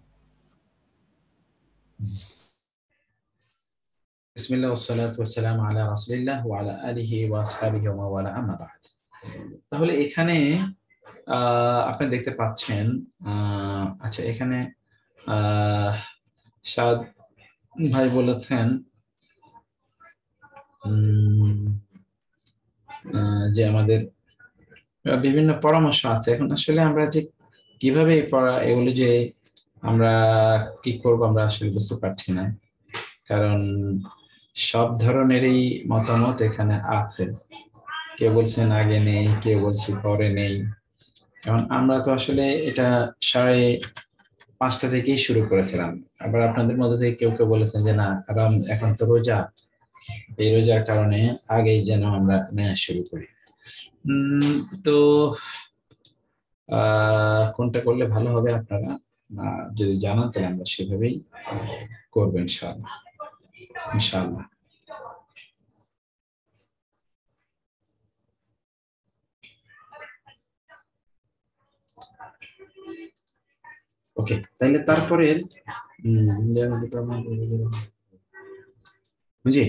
Speaker 3: বিসমিল্লাহ ওয়াসসালাতু ওয়াসসালামু আলা রাসূলিল্লাহ ওয়া আলা আলিহি ওয়া আসহাবিহি ওয়া ওয়ালা, আম্মা বা'দ। তাহলে এখানে আপনি দেখতে পাচ্ছেন, আচ্ছা এখানে সাদ ভাই বলেছেন যে আমাদের বিভিন্ন পরামর্শ আছে। এখন আসলে আমরা যে কিভাবে এগুলো যে আমরা কি করব আমরা আসলে বুঝতে পারছি না, কারণ সব ধরনেরই মতামত এখানে আছে। কেউ বলছেন আগে নেই, কেউ বলছে পরে নেই। এখন আমরা তো আসলে এটা 5:30 থেকেই শুরু করেছিলাম, আবার আপনাদের মধ্যে থেকে কেউ কেউ বলেছেন যে না, কারণ এখন তো রোজা, এই রোজার কারণে আগেই যেন আমরা নেওয়া শুরু করি। তো কোনটা করলে ভালো হবে আপনারা যদি জানান, তাহলে আমরা সেভাবেই করবো ইনশাআল্লাহ। ইনশাআল্লাহ ওকে, তাহলে তারপরে জি,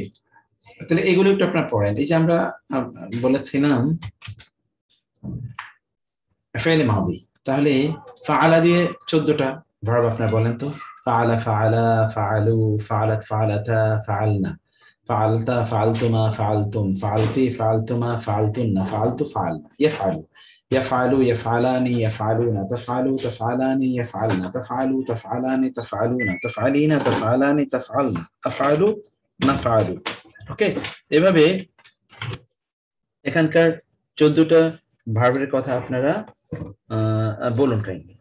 Speaker 3: তাহলে এগুলো একটু আপনার পড়েন। এই যে আমরা বলেছিলাম ফেলে মাদি, তাহলে ফাআলা দিয়ে 14টা ভার্ব আপনারা বলেন তো। ফাআলা ফাআলা ফাআলু ফাআলাত ফাআলাতা ফাআলনা ফাআলতা ফাআলতুমা ফাআলতুম ফাআলতি ফাআলতুমা ফাআলতুন্না ফাআলতু ফাআলনা ইয়াফআলু يفعل يفعلان يفعلون تفعل تفعلان يفعلن تفعل تفعلان تفعلون تفعلين تفعلان تفعلن أفعل نفعل। ওকে, এভাবে এখানকার 14টা ভার্বের কথা আপনারা বলুন কাইন্ডলি।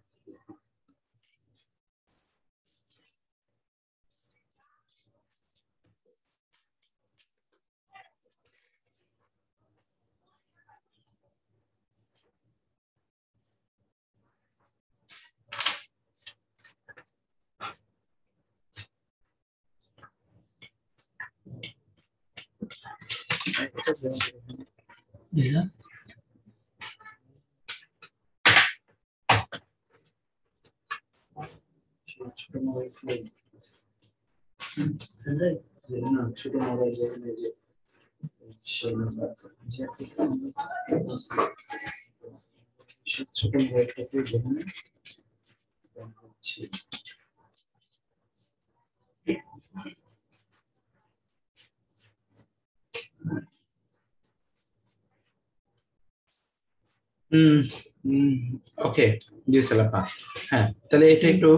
Speaker 3: ওকে, জি সালাপা। হ্যাঁ, তাহলে এটা একটু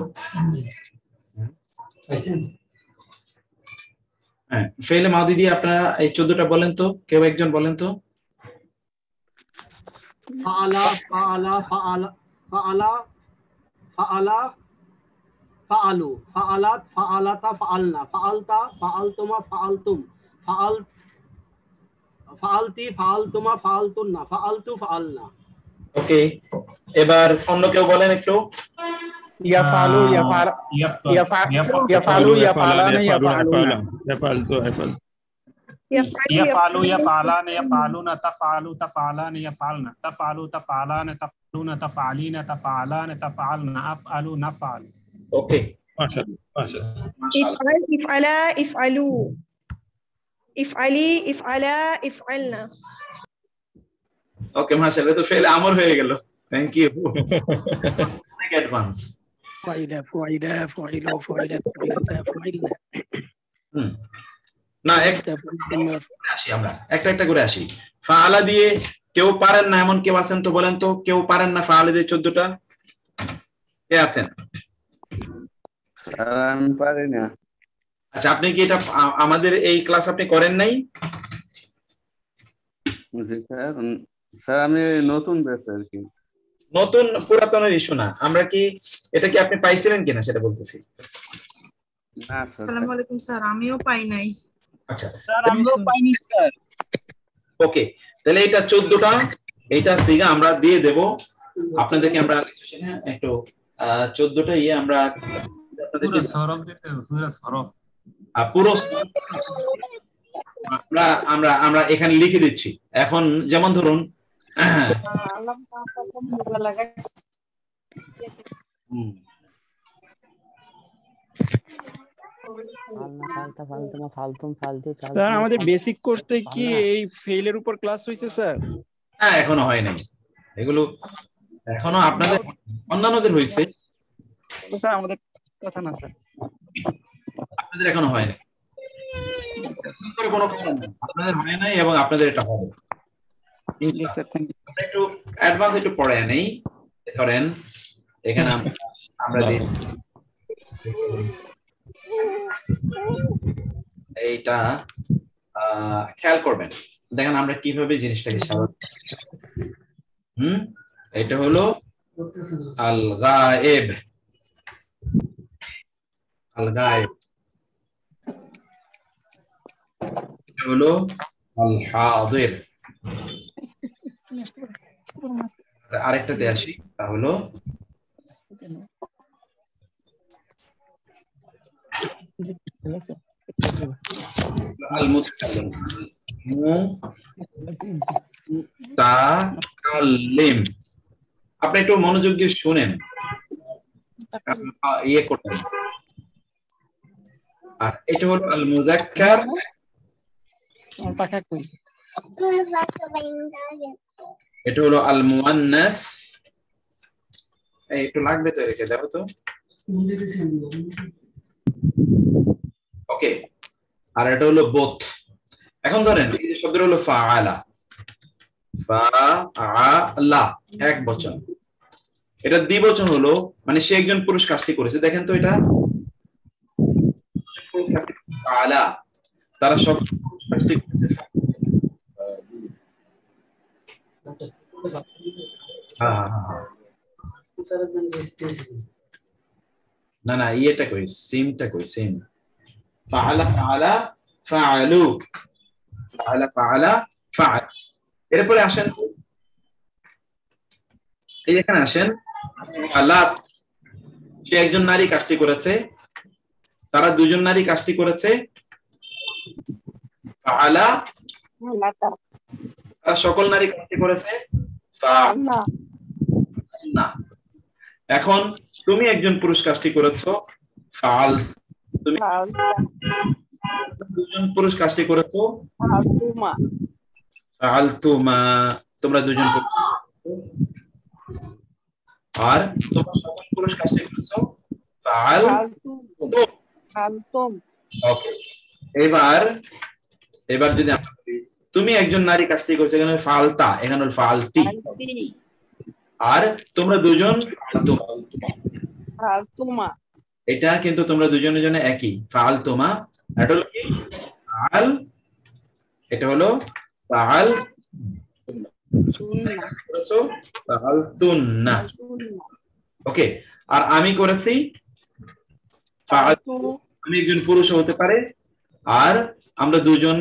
Speaker 3: হ্যাঁ, ফেলে মাদি দিয়ে আপনারা এই 14টা বলেন তো, কেউ একজন বলেন তো।
Speaker 4: ফাআলা ফাআলা ফাআলা ফাআলা ফাআলা ফাআলু ফাআলাত ফাআলাতা ফাআলনা ফাআলতা ফাআলতুমা ফাআলতুম ফাআল ফাআলতি ফাআলতুমা ফাআলতুন্না ফাআলতু ফাআলনা।
Speaker 3: ওকে, এবার অন্য কেউ বলেন একটু।
Speaker 5: ইয়াফালু ইয়াফালু ইয়াফালানা ইয়াফালুনা
Speaker 6: يفعلت يفعل
Speaker 7: يفعل يفعلان يفعلون تفعل تفعلان يفعلن تفعل تفعلان تفعلون تفعلين تفعلان تفعلن أفعل نفعل.
Speaker 3: ওকে,
Speaker 6: মাশাআল্লাহ মাশাআল্লাহ
Speaker 7: افعل افعلا افعلوا افعلي افعلا افعلنا.
Speaker 3: ওকে, মাশাআল্লাহ, তো ফেলে আমর হয়ে গেল। থ্যাংক ইউ, অনেক অ্যাডভান্স।
Speaker 5: ফাইলা ফাইলা ফাইলু ফাইলাত ফাইলাতা ফাইলনা।
Speaker 3: না, আসি আমরা একটা একটা করে আসি। ফাআলা দিয়ে কেউ পারেন না এমন কেউ আছেন তো বলেন তো, কেউ পারেন না ফাআলা দিয়ে 14টা কে আছেন?
Speaker 8: আমি পারি না।
Speaker 3: আচ্ছা, আপনি কি এটা আমাদের এই ক্লাস আপনি করেন নাই?
Speaker 8: জি স্যার, স্যার আমি নতুন ব্যাচ আর কি।
Speaker 3: নতুন পুরাতনের ইস্যু না, আমরা কি এটা কি আপনি পাইছিলেন কিনা সেটা বলতেছি।
Speaker 8: না স্যার।
Speaker 9: আসসালামু আলাইকুম স্যার, আমিও পাই নাই।
Speaker 3: আচ্ছা
Speaker 4: স্যার আমরাও পাইনি স্যার।
Speaker 3: ওকে, তাহলে এটা 14টা, এইটা সিগা আমরা দিয়ে দেব আপনাদেরকে। আমরা একটু 14টা আমরা
Speaker 7: পুরো সরফ দিতে হবে, পুরো সরফ।
Speaker 3: পুরো আমরা আমরা আমরা এখানে লিখে দিচ্ছি। এখন যেমন ধরুন
Speaker 5: স্যার আমাদের বেসিক কোর্সে কি এই ফেইলের উপর ক্লাস হইছে স্যার?
Speaker 3: হ্যাঁ, এখনো হয় নাই এগুলো, এখনো আপনাদের অন্যান্যদের হইছে
Speaker 5: স্যার, আমাদের কথা না স্যার,
Speaker 3: আপনাদের এখনো হয় নাই। কোনো কারণ নেই, আপনাদের হয় নাই এবং আপনাদের এটা হবে। একটু অ্যাডভান্স একটু পড়ে নেই। ধরেন এখানে আমরা এইটা খেয়াল করবেন, দেখেন আমরা কিভাবে জিনিসটাকে স্বাভাবিক। এটা হলো আল গায়েব, আল গায়েব। এটা হলো আল হাদির। আরেকটাতে আসি, তা হলো আল মুতাকাল্লিম, মুতাকাল্লিম। আপনি একটু মনোযোগ দিয়ে শুনেন, ইয়ে করতেন। আর এটা হলো আল মুযাক্কার, এটা হলো আল মুআন্নাস। একটু লাগবে তো, রেখে দাও তো। ওকে, আর এটা হলো বোথ। এখন ধরেন এই যে শব্দটা হলো ফাআলা, ফাআলা এক বচন, এটা দ্বিবচন হলো মানে সে একজন পুরুষ কাজটি করেছে। দেখেন তো এটা ফাআলা, তারা সব কাজটি করেছে। না না, ইয়েটা কই, সিমটা কই, সিম। ফাআলা ফাআলা ফাআলু, ফাআলা ফাআলা ফাআল। এরপরে আসেন, এই এখানে আসেন, আলাত, সে একজন নারী কাজটি করেছে, তারা দুজন নারী কাজটি করেছে। ফাআলা আর সকল নারী কাজটি করেছে ফাআলনা। এখন তুমি একজন পুরুষ কাজটি করেছো ফাআল। তুমি দুজন পুরুষ কাজটি করেছো ফাআলতুমা। তোমরা দুজন আর তোমরা সকল পুরুষ কাজটি করেছো ফাআলতুম। ওকে, এবার যদি আমরা বলি তুমি একজন নারী কাজটি করেছো, এখানে ফাআলতা, এখানে ফাআলতি। আর তোমরা দুজন ফাআলতুমা। এটা কিন্তু তোমরা দুজনের জন্য একই ফাআলতুমা। এটা হলো কি ফাআল, এটা হলো ফাআল ফাআলতুন্না। ওকে, আর আমি করেছি ফাআলতু। আমি একজন পুরুষ হতে পারে আর আমরা দুজন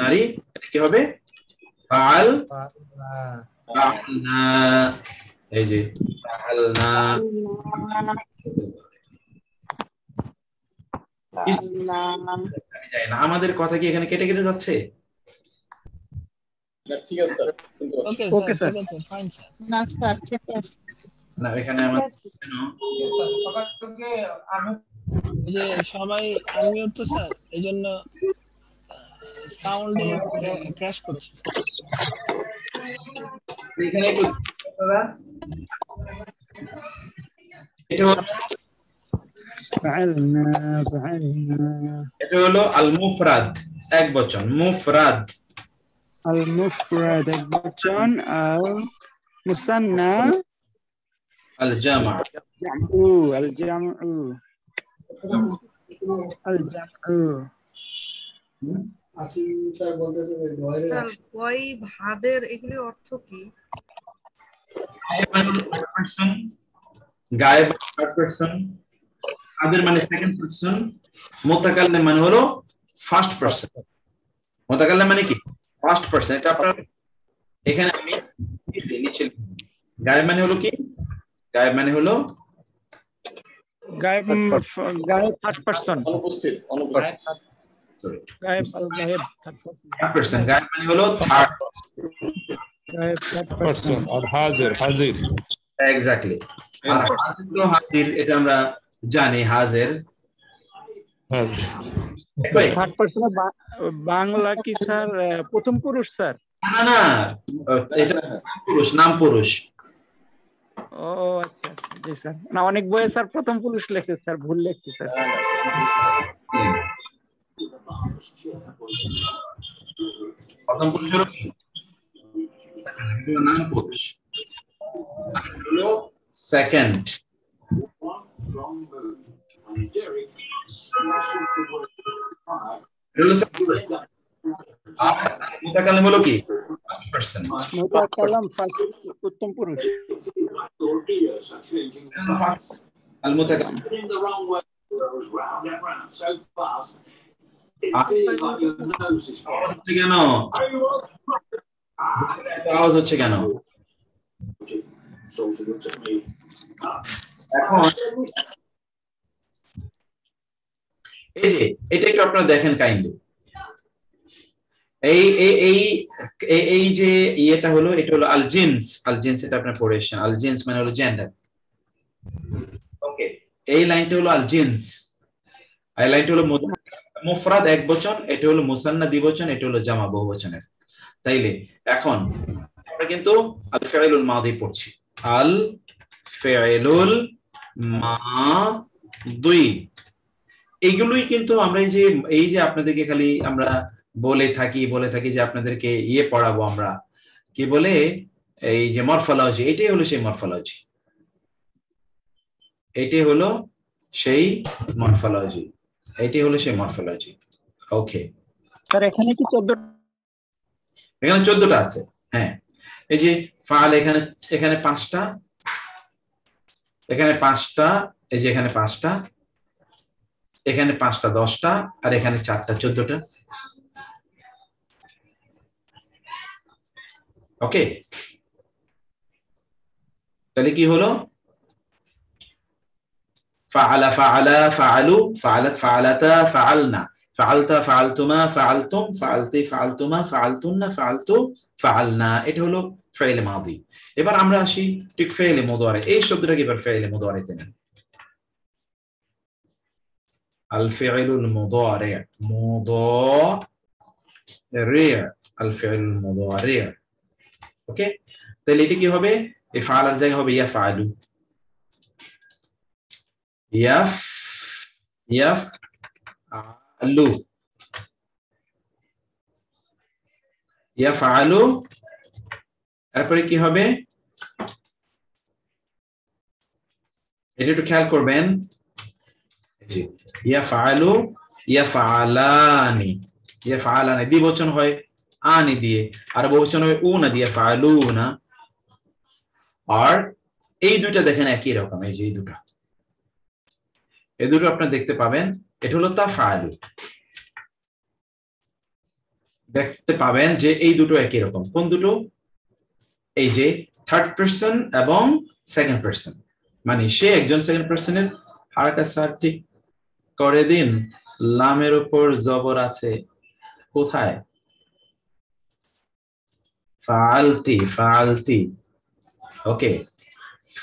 Speaker 3: নারী, এটা কি হবে ফাআল ফাআলনা। এই যে ফাআলনা। আমাদের কথা কি এখানে কেটে কেটে যাচ্ছে?
Speaker 1: ঠিক আছে sir. Okay sir, fine sir.
Speaker 10: না স্যার ঠিক আছে।
Speaker 3: না এখানে আমার
Speaker 1: যে সবাই আমিও তো স্যার এইজন্য সাউন্ডে ক্র্যাশ করছে।
Speaker 3: এখানে একটু এটা হলো আল মুফরাদ এক বচন, মুফরাদ।
Speaker 5: আল মুফরাদ এক বচন, আল মুসান্না
Speaker 3: আল জামা।
Speaker 5: আল জামউ আল জামউ।
Speaker 2: স্যার বলতেছে
Speaker 9: স্যার ওই ভাদের এগুলি অর্থ কি?
Speaker 3: গায়েব থার্ড পারসন, আদের মানে সেকেন্ড পারসন, মুতাকাল্লিম মানে হলো ফার্স্ট পারসন। মুতাকাল্লিম মানে কি ফার্স্ট পারসন। এটা আপনারা এখানে আমি নিচে গায়েব মানে হলো কি, গায়েব মানে হলো
Speaker 5: গায়েব থার্ড পারসন, অনুপস্থিত। গায়েব আল গায়েব থার্ড
Speaker 3: পারসন, গায়েব মানে হলো থার্ড
Speaker 6: পারসন। আর হাজির হাজির
Speaker 3: এক্স্যাক্টলি। আর হাজির এটা আমরা জানি, হাজির
Speaker 5: থার্ড পারসন। বাংলা কি স্যার প্রথম পুরুষ স্যার?
Speaker 3: না না, এটা পুরুষ, নাম পুরুষ।
Speaker 5: ও আচ্ছা আচ্ছা, জি স্যার। না অনেক বইয়ে স্যার প্রথম পুরুষ লেখে স্যার, ভুল লিখছে স্যার।
Speaker 3: প্রথম পুরুষ হলো নাম পুরুষ, হলো সেকেন্ড। মুতাকাল্লিম হলো কি পারসন,
Speaker 5: মুতাকাল্লিম প্রথম পুরুষ।
Speaker 3: আল মুতাকাল্লিম কেন আওয়াজ হচ্ছে কেন? এখন এই যে এটা একটু আপনারা দেখেন কাইন্ডলি। এই যে ইয়েটা হলো, এটা হলো আল জিন্স। আল জিন্স এটা আপনারা পড়েছেন। আল জিন্স মানে হলো জেন্ডার। ওকে, এই লাইনটা হলো আল জিন্স। এই লাইনটা হলো মুফরাদ এক বচন, এটা হলো মুসান্না দ্বিবচন, এটা হলো জামা বহুবচনের। তাইলে এখন আমরা কিন্তু আল ফাইলুল মাদি পড়ছি। আল ফাইলুল মাদি, এগুলোই কিন্তু আমরা এই যে আপনাদেরকে খালি আমরা বলে থাকি যে আপনাদেরকে ইয়ে পড়াবো আমরা, কি বলে এই যে মরফোলজি, এটাই হলো সেই মরফোলজি, এটাই হলো সেই মরফোলজি, এটাই হলো সেই মরফোলজি। ওকে
Speaker 5: স্যার এখানে কি
Speaker 3: 14টা আছে। হ্যাঁ, এই যে ফাল এখানে 5টা, এখানে 5টা, এই যে এখানে 5টা, এখানে 5টা 10টা, আর এখানে 4টা 14টা। ওকে, তাহলে কি হলো? ফাআলা ফাআলা ফাআলু ফাআলাত ফাআলাতা ফাআলনা। ফাআলতা, ফাআলতুমা, ফাআলতুম, ফাআলতি, ফাআলতুমা, ফাআলতুন্না, ফাআলতু, ফাআলনা, এটা হলো ফেইল মাদি। এবার আমরা আসি ঠিক ফেইল মুদারি। এই শব্দটাকে এবার ফেইল মুদারিতে নেন। আল ফিউলুল মুদারি, মুদারি, আল ফিউলুল মুদারি। ওকে, তাহলে এটা কি হবে? ইফআলার জায়গায় হবে ইয়াফআলু, ইয়াফআলু, ইয়াফআলু। তারপরে কি হবে? এটা একটু খেয়াল করবেন, ইয়াফআলু, ইয়াফআলানি, ইয়াফআলানি দ্বিবচন হয় আনি দিয়ে, আর বহুবচন হয় উনা দিয়ে, ফাআলুনা। আর এই দুইটা দেখেন একই রকম, এই যে এই দুটো, এই দুটো আপনারা দেখতে পাবেন, এটা হলো তাফআলু। দেখতে পাবেন যে এই দুটো একই রকম। কোন দুটো? এই যে থার্ড পারসন এবং সেকেন্ড পারসন, মানে সে একজন সেকেন্ড পারসনের। হারকাত স্যার ঠিক করে দিন, লামের উপর জবর আছে কোথায়? ফাআলতি, ফাআলতি। ওকে,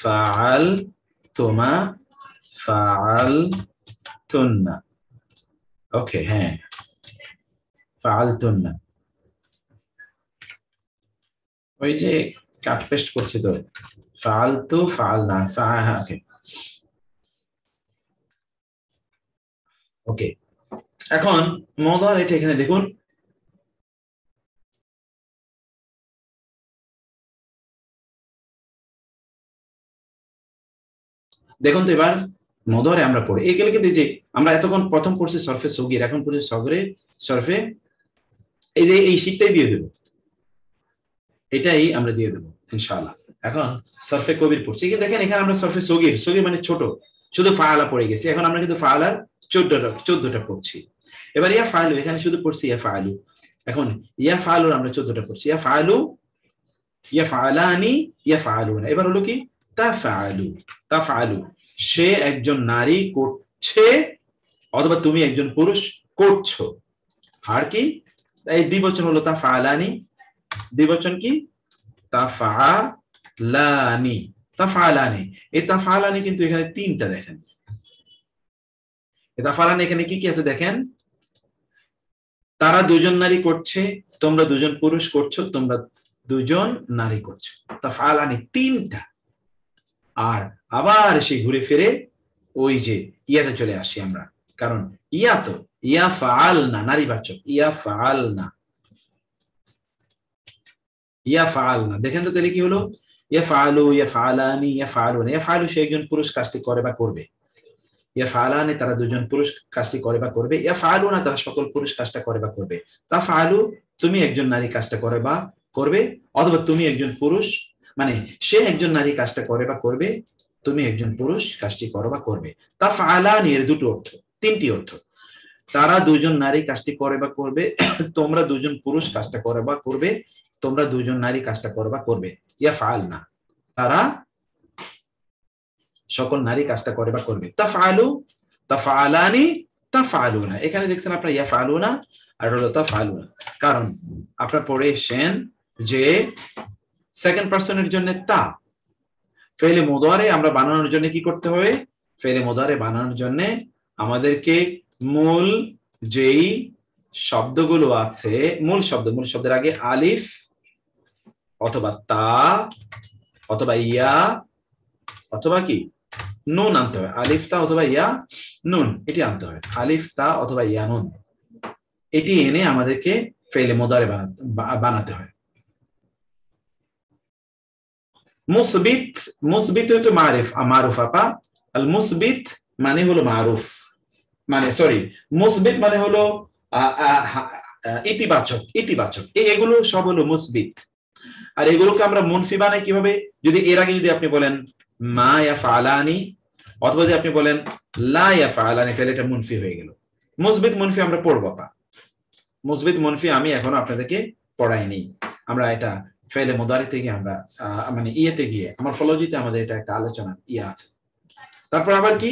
Speaker 3: ফাআলতুমা, ফাআলতুন্না। ওকে, হ্যাঁ, ফাআলতুন্না। ওই যে কাট পেস্ট করছি তো, ফাআলতু, ফাআলনা, ওকে ওকে। এখন মুদারি এটা এখানে দেখুন, দেখুন তো এবার মুদারি আমরা পড়ি। এইগুলো কিন্তু যে আমরা এতক্ষণ প্রথম পড়ছি সরফে সগীর, এখন পড়ছি সগরে সরফে, এই যে এই শিখতেই দিয়ে দেব, এটাই আমরা দিয়ে দেবো ইনশাআল্লাহ। এখন সরফে কবির পড়ছি, দেখেন এখানে আমরা সরফে সগীর, সগীর মানে ছোট, শুধু ফাআলা পড়ে গেছি। এখন আমরা কিন্তু ফাআলার 14টা পড়ছি। এবার ইয়া ফাআলু, এখানে শুধু পড়ছি ইয়া ফাআলু। এখন ইয়া ফাআলু আমরা 14টা পড়ছি, ইয়া ফাআলু, ইয়া ফাআলানি, ইয়া ফাআলুনা। এবার হলো কি? তাফআলু, তাফআলু, সে একজন নারী করছে, অথবা তুমি একজন পুরুষ করছো। আর কি? এই দ্বিবচন হলো তাফআলানি, দ্বিবচন কি? তাফআলানি, তাফআলানি। এই তাফআলানি কিন্তু এখানে 3টা দেখেন। এই তাফআলানি এখানে কি কি আছে দেখেন, তারা দুজন নারী করছে, তোমরা দুজন পুরুষ করছো, তোমরা দুজন নারী করছো। তাফআলানি 3টা। আর আবার সে ঘুরে ফিরে ওই যে ইয়াতে চলে আসি আমরা, কারণ ইয়া তো ইয়া ফাআলনা নারীবাচক, ইয়া ফাআলনা, ইয়া ফাআলনা। দেখেন তো তাহলে কি হলো? ইয়া ফাআলু, ইয়া ফাআলানি, ইয়া ফাআলুনা। ইয়া ফাআলু সে একজন পুরুষ কাজটি করে বা করবে, ইয়া ফাআলানি তারা দুজন পুরুষ কাজটি করে বা করবে, ইয়া ফাআলুনা তারা সকল পুরুষ কাজটা করে বা করবে। তাফআলু তুমি একজন নারী কাজটা করে বা করবে, অথবা তুমি একজন পুরুষ, মানে সে একজন নারী কাজটা করে বা করবে, তুমি একজন পুরুষ কাজটি করো বা করবে। তাফআলানি এর দুটো অর্থ, 3টি অর্থ। তারা দুজন নারী কাজটি করে বা করবে, তোমরা দুজন পুরুষ কাজটা করে বা করবে, তোমরা দুজন নারী কাজটা করো বা করবে। ইয়া ফাআলনা তারা সকল নারী কাজটা করে বা করবে। তাফআলু, তাফআলানি, তাফআলুনা। এখানে দেখছেন আপনারা ইয়া ফাআলুনা আর হলো তাফআলুনা, কারণ আপনারা পড়ে এসেছেন যে সেকেন্ড পারসনের জন্য তা। ফেলে মুদারি আমরা বানানোর জন্য কি করতে হবে? ফেলে মুদারি বানানোর জন্য আমাদেরকে মূল যেই শব্দগুলো আছে, মূল শব্দের আগে আলিফ অথবা তা অথবা ইয়া অথবা কি নুন আনতে হয়। আলিফ তা অথবা ইয়া নুন, এটি আনতে হয়। আলিফ তা অথবা ইয়া নুন, এটি এনে আমাদেরকে ফেলে মুদারি বানাতে হয়। মুসবিত, মুসবিত হলো মারুফ আপা। আল মুসবিত মানে হলো মারুফ, মানে সরি, মুসবিত মানে হলো ইতিবাচক, ইতিবাচক। এগুলো সব হলো মুসবিত। আর এগুলোকে আমরা মুনফি বানাই কিভাবে? যদি এর আগে যদি আপনি বলেন মা ইয়াফআলানি, অথবা যদি আপনি বলেন লা ইয়াফআলানি, তাহলে এটা মুনফি হয়ে গেল। মুসবিত মুনফি আমরা পড়বো আপা, মুসবিত মুনফি আমি এখনো আপনাদেরকে পড়াইনি। আমরা এটা ফেলে মুদারি থেকে আমরা মানে ইয়েতে গিয়ে আমার ফলোজিতে আমাদের এটা একটা আলোচনা ইয়ে আছে। তারপর আবার কি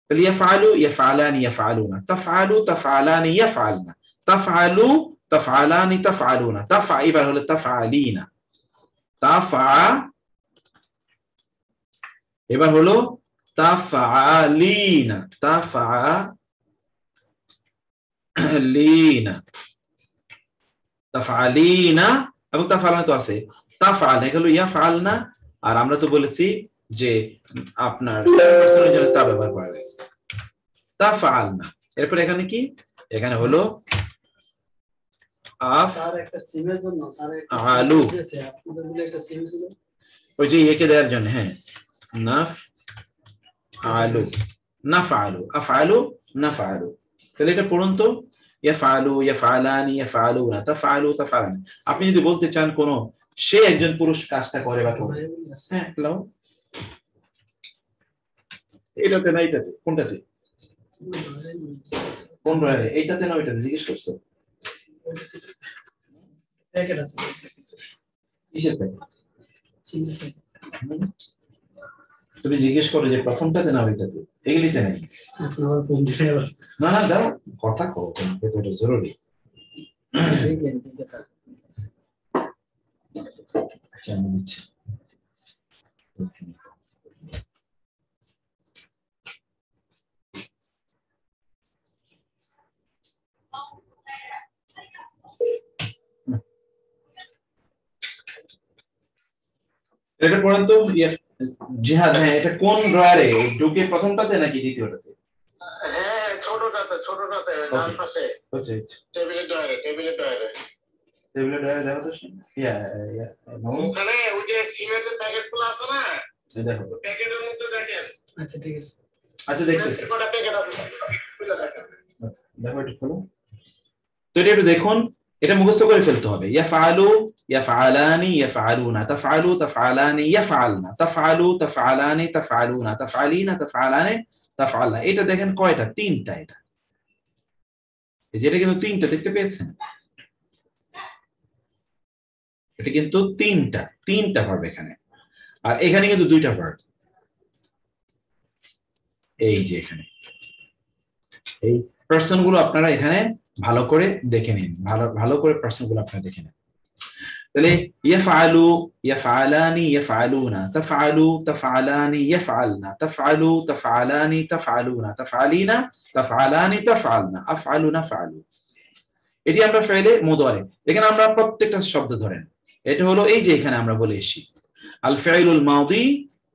Speaker 3: তাহলে ইয়াফআলু ইয়াফআলানি ইয়াফআলুনা, তাফআলু তাফআলানি ইয়াফআলনা, তাফআলু তাফআলানি তাফআলুনা, তাফআ এবার হলো তাফআলিনা, তাফআ এবার হলো তাফআলিনা, তাফআলিনা, তাফআলিনা এবং তাফআলানা তো আছে, তাফআলনা এগুলো ইয়াফআলনা। আর আমরা তো বলেছি যে আপনার পার্সনের জন্য তা ব্যবহার করা যায়, তাফআলনা। এরপর এখানে কি, এখানে হলো
Speaker 4: স্যার একটা সিমের জন্য স্যার একটা
Speaker 3: আলু,
Speaker 4: আপনাদের বলে একটা সিম ছিল
Speaker 3: ওই যে একে দেওয়ার জন্য, হ্যাঁ, নাফ আলু, নাফআলু, আফআলু নাফআলু। তাহলে এটা পড়ুন তো, ইয়াফআলু ইয়াফআলানি ইয়াফআলুনা, তাফআলু তাফআলানি। আপনি যদি বলতে চান কোন সে একজন পুরুষ কাজটা করে বা করে, হ্যাঁ লাও, এটাতে না এটাতে, কোনটাতে, কোন রয়ে, এইটাতে না ওইটাতে জিজ্ঞেস করছো?
Speaker 4: প্যাকেট আছে
Speaker 3: কিসের প্যাকেট? তুমি জিজ্ঞেস করো যে প্রথমটাতে না ওইটাতে, এগুলিতে নাই। না না দাও, কথা কও, তোমাকে তো এটা জরুরি। আচ্ছা আমি দিচ্ছি। এটা পড়েন তো, জিহাদ, হ্যাঁ এটা কোন ড্রয়ারে ঢুকে, প্রথমটাতে নাকি দ্বিতীয়টাতে?
Speaker 10: হ্যাঁ ছোটটাতে, ছোটটাতে ডান পাশে
Speaker 3: হচ্ছে
Speaker 10: টেবিলের ডয়ারে, টেবিলের ডয়ারে,
Speaker 3: টেবিলের ড্রয়ারে দেখো তো, ইয়া ইয়া
Speaker 10: ওখানে ওই যে সিমের যে প্যাকেটগুলো আছে না,
Speaker 3: দেখো
Speaker 10: প্যাকেটের মধ্যে দেখেন।
Speaker 4: আচ্ছা ঠিক আছে,
Speaker 3: আচ্ছা দেখতেছি,
Speaker 10: কটা প্যাকেট আছে খুলে দেখেন,
Speaker 3: দেখো একটু খোলো তো, এটা একটু দেখুন, এটা মুখস্থ করে ফেলতে হবে। ইয়াফআলু ইয়াফআলানি ইয়াফআলুনা, তাফআলু তাফআলানি ইয়াফআলনা, তাফআলু তাফআলানি তাফআলুনা, তাফআলিনা তাফআলানি তাফআলনা। এটা দেখেন কয়টা, তিনটা। এটা এই যে এটা কিন্তু তিনটা, দেখতে পেয়েছেন? এটা কিন্তু তিনটা ভার্ব এখানে, আর এখানে কিন্তু দুইটা ভার্ব। এই যে এখানে এই পার্সন গুলো আপনারা এখানে ভালো করে দেখে নিন, ভালো করে পার্সন গুলো আপনারা দেখে নিন। তাহলে ইয়াফআলু ইয়াফআলানি ইয়াফআলুনা, তাফআলু তাফআলানি ইয়াফআলনা, তাফআলু তাফআলানি তাফআলুনা, তাফআলিনা তাফআলানি তাফআলনা, আফআলু নাফআলু। এটি আমরা ফাইলে মুদারে। এখানে আমরা প্রত্যেকটা শব্দ ধরেন, এটা হলো এই যে এখানে আমরা বলে এসেছি আল ফাইলুল মাদি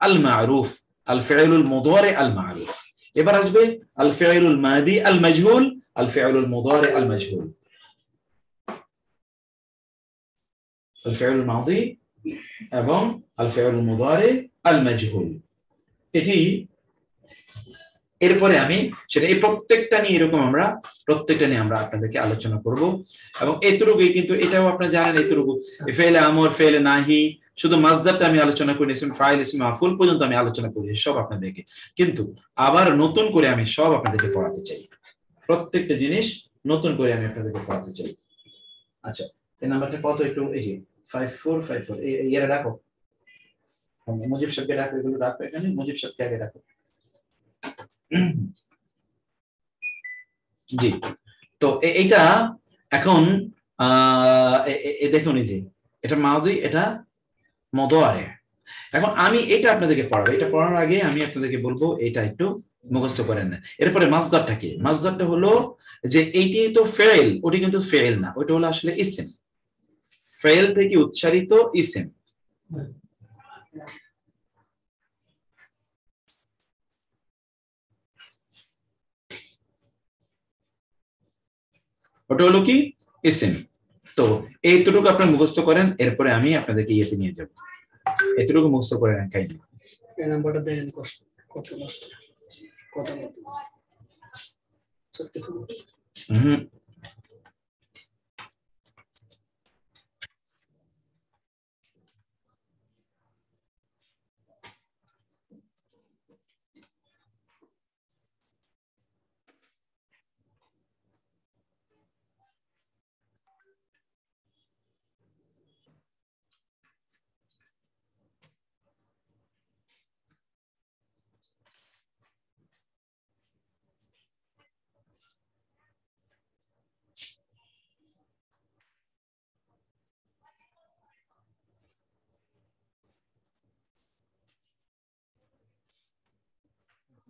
Speaker 3: আল মারুফ, আল ফাইলুল মুদারে আল মারুফ। এবার আসবে আল ফাইলুল মাদি আল মাজহুল, আল ফাইলুল মুদারে আল মাজহুল। আল ফাইলুল মাদি এবং আল ফাইলুল মুদারে আল মাজহুল, এটি এরপরে আমি সেটা এই প্রত্যেকটা নিয়ে এরকম আমরা প্রত্যেকটা নিয়ে আমরা আপনাদেরকে আলোচনা করব। এবং এতটুকুই, কিন্তু এটাও আপনারা জানেন এতটুকু, ফেলে আমর ফেলে নাহি, শুধু মাজদারটা আমি আলোচনা করি, ইসম ফাইল ইসম মাফউল পর্যন্ত আমি আলোচনা করি সব আপনাদেরকে, কিন্তু আবার নতুন করে আমি সব আপনাদেরকে পড়াতে চাই, প্রত্যেকটা জিনিস নতুন করে আমি আপনাদেরকে পড়াতে চাই। আচ্ছা এই নাম্বারটা কত, একটু এই যে 5454 এই এর রাখো, মুজিব সাহেবকে রাখো, এগুলো রাখো এখানে, মুজিব সাহেবকে আগে রাখো। জি, তো এইটা এখন দেখুন, এই যে এটা মাদি, এটা মুদারে। এখন আমি এটা আপনাদেরকে পড়াবো, এটা পড়ার আগে আমি আপনাদেরকে বলবো এটা একটু মুখস্থ করেন না। এরপরে মাসদারটা কি, মাসদারটা হলো যে এইটি তো ফেল, ওটি কিন্তু ফেল না, ওটা হলো আসলে ইসম, ফেল থেকে উচ্চারিত ইসম। ওটা হলো কি, ইসম। তো এইটুকু আপনারা মুখস্থ করেন, এরপরে আমি আপনাদেরকে ইয়েতে নিয়ে যাব, এতটুকু মুখস্থ করে নেন। কাই
Speaker 4: এই নাম্বারটা দেন, কত নষ্ট, কত নষ্ট সব কিছু।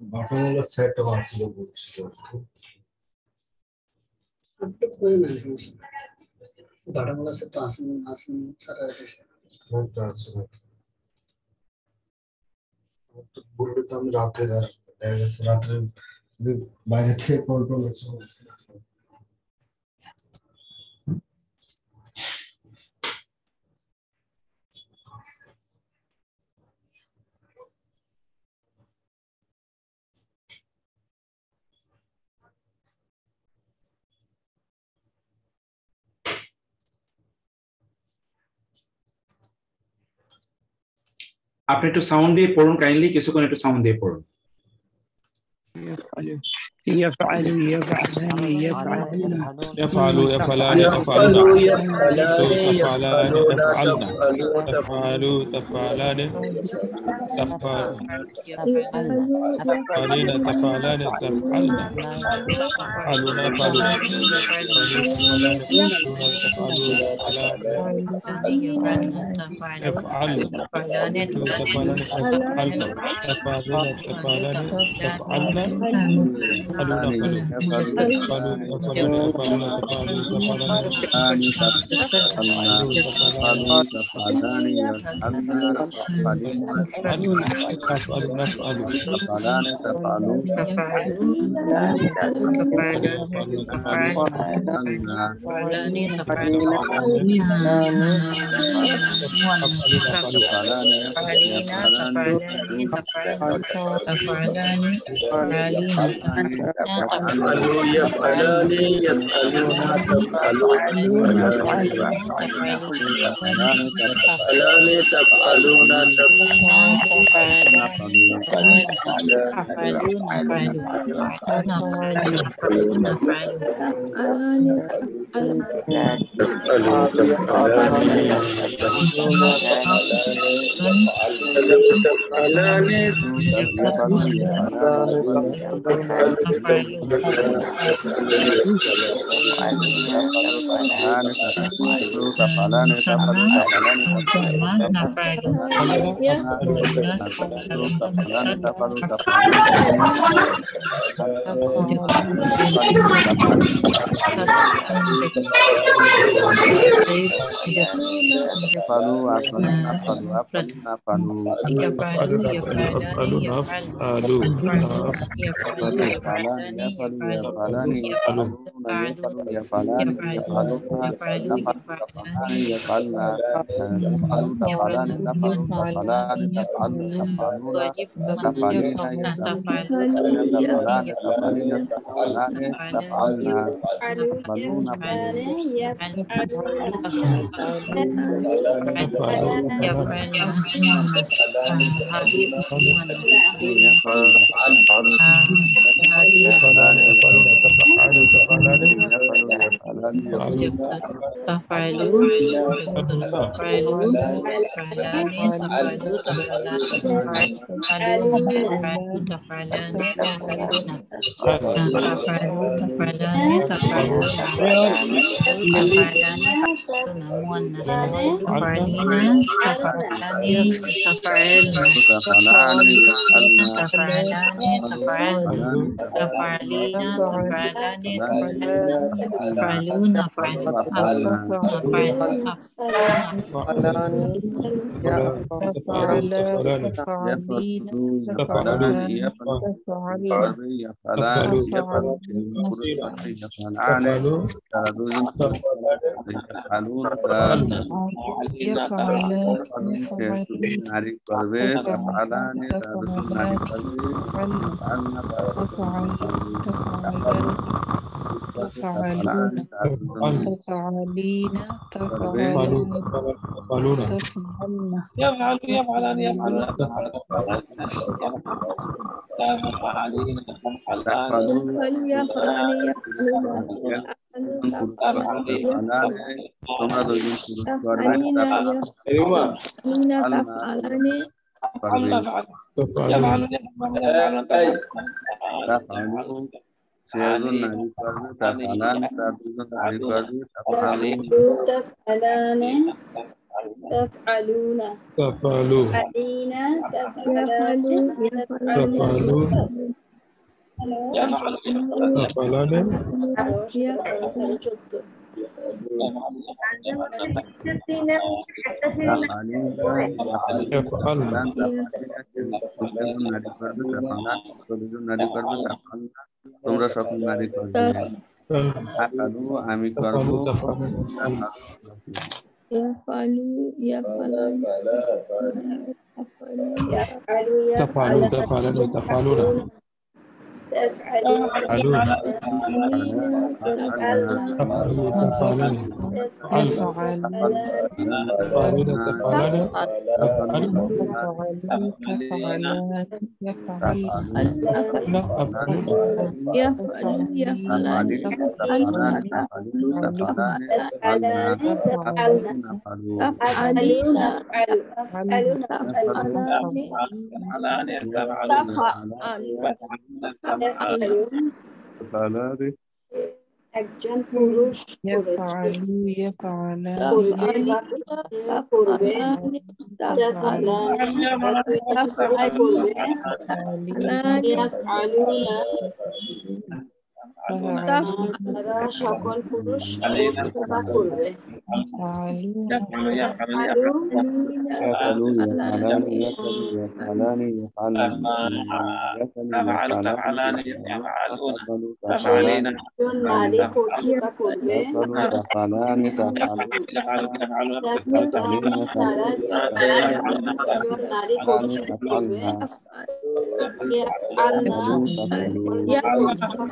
Speaker 11: বাটামোলা সেট আছে বলছিল
Speaker 4: বাটামোলা সেট তো আসেন সারা দেশে
Speaker 11: কোনটা আছে তো বললে তো আমি রাতে দেখা গেছে রাতে বাইরে থেকে কল করেছি
Speaker 3: আপনি একটু সাউন্ড দিয়ে পড়ুন কাইন্ডলি কিছুক্ষণ একটু সাউন্ড দিয়ে পড়ুন
Speaker 5: يفعلوا يفعلان يفعلون
Speaker 6: يفعلوا يفعلان يفعلون تفعلان تفعلن تفعلوا تفعلان تفعلين تفعلان تفعلن تفعلون يفعلون
Speaker 8: নারী করবে তাফালানে তাদুন নারী করবে তাফালনা
Speaker 12: تفعلون تفعلين
Speaker 6: تفعلون
Speaker 12: تفعلن
Speaker 2: يفعلان يفعلون
Speaker 8: তোমরা দুজন পুরুষ সে একজন নারী করবে তাফালান তার দুজন নারী করবে
Speaker 13: تفعلون
Speaker 6: تفعلوا
Speaker 13: تفعلين تفعلان
Speaker 6: تفعلوا
Speaker 13: تفعلون
Speaker 6: تفعلان
Speaker 13: 14
Speaker 6: يفعلن
Speaker 8: তোমরা সকল নারী করবে আমি করবো
Speaker 6: تفعلوا تفعلن تفعلون تفعلون تفعلوا تفعلن تفعلون تفعلن
Speaker 13: একজন পুরুষ করবে তারা সকল পুরুষ করছে বা করবে নারী করছে বা করবে নারী করছে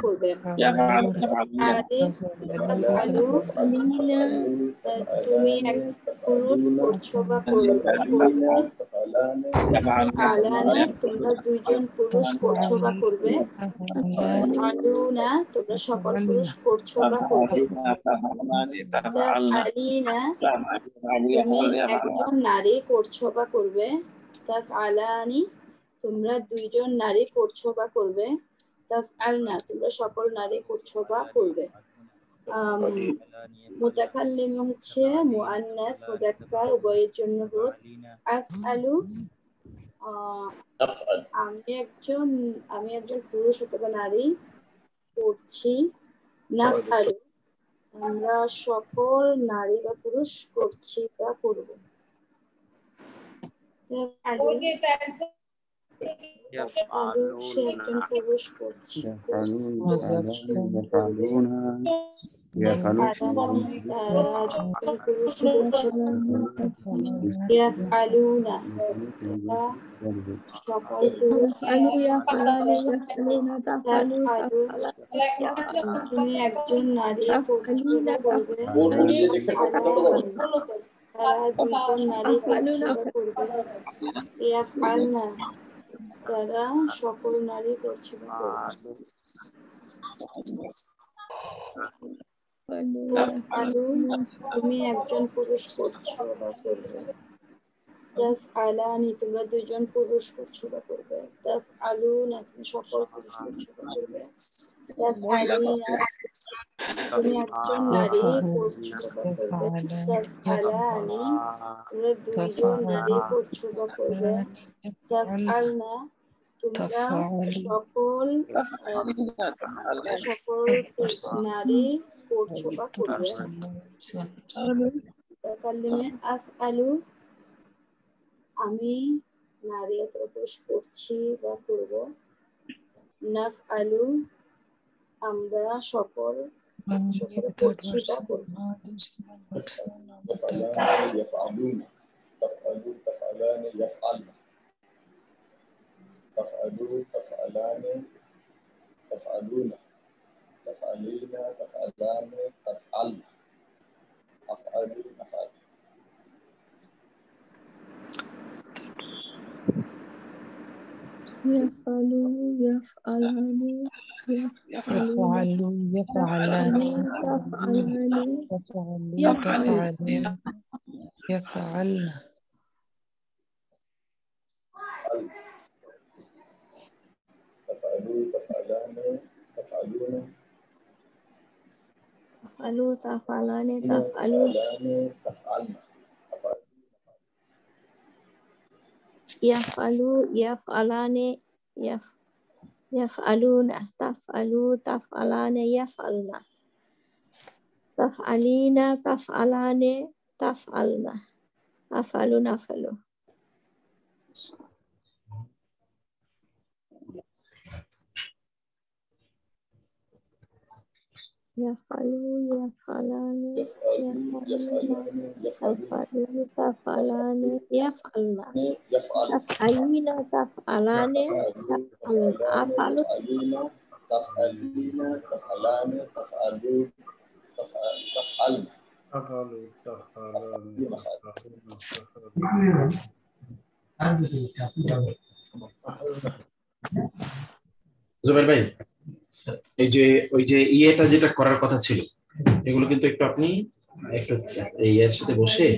Speaker 13: করবে তুমি এক পুরুষ করছো বা করবে তোমরা দুইজন পুরুষ করছো বা করবে তোমরা সকল পুরুষ করছো বা করবে তুমি একজন নারী করছো বা করবে তাফআলানি তোমরা দুইজন নারী করছো বা করবে তাফআলনা তোমরা সকল নারী করছো বা করবে মুতাকাল্লিম হচ্ছে মুআন্নাস মুযাক্কার উভয়ের জন্য রূপ আফআলু আমি একজন পুরুষ অথবা নারী করছি নাফআলু আমরা সকল নারী বা পুরুষ করছি বা করব সে একজন পুরুষ করছি তুমি একজন নারী করবে তারা সকল নারী করছে তুমি একজন পুরুষ করছো বা করবে তাফআলানি তোমরা দুইজন পুরুষ করছো বা করবে তাফআলুনা তুমি সকল পুরুষ করছো বা করবে তাফআলিনা তুমি একজন নারী করছো বা করবে তাফআলানি তোমরা দুইজন নারী করছো বা করবে তাফআলনা তোমরা সকল নারী করছো বা করবে তাকাল্লিমে আফআলু আমি নারী অথবা পুরুষ করছি বা করব নাফআলু আমরা সকল করছি বা করব
Speaker 14: تفعلوا تفعلان تفعلون تفعلين تفعلان تفعلن أفعلوا نفعل
Speaker 12: يفعلوا يفعلان يفعلوا يفعلان يفعلون يفعلن
Speaker 14: تفعلوا تفعلان تفعلون
Speaker 12: تفعلوا تفعلان تفعلون
Speaker 14: تفعلن
Speaker 13: يفعلوا يفعلان يفعلون تفعلوا تفعلان يفعلن تفعلين تفعلان تفعلن أفعلوا نفعلوا يفعلوا يفعلان يفعلون تفعلان يفعلن تفعلين تفعلان أفعلوا
Speaker 14: تفعلين تفعلان تفعلون تفعلن
Speaker 3: জুবাইর ভাই, এই যে ওই যে ইয়েটা যেটা করার কথা ছিল এগুলো কিন্তু একটু আপনি একটু এই এর সাথে বসে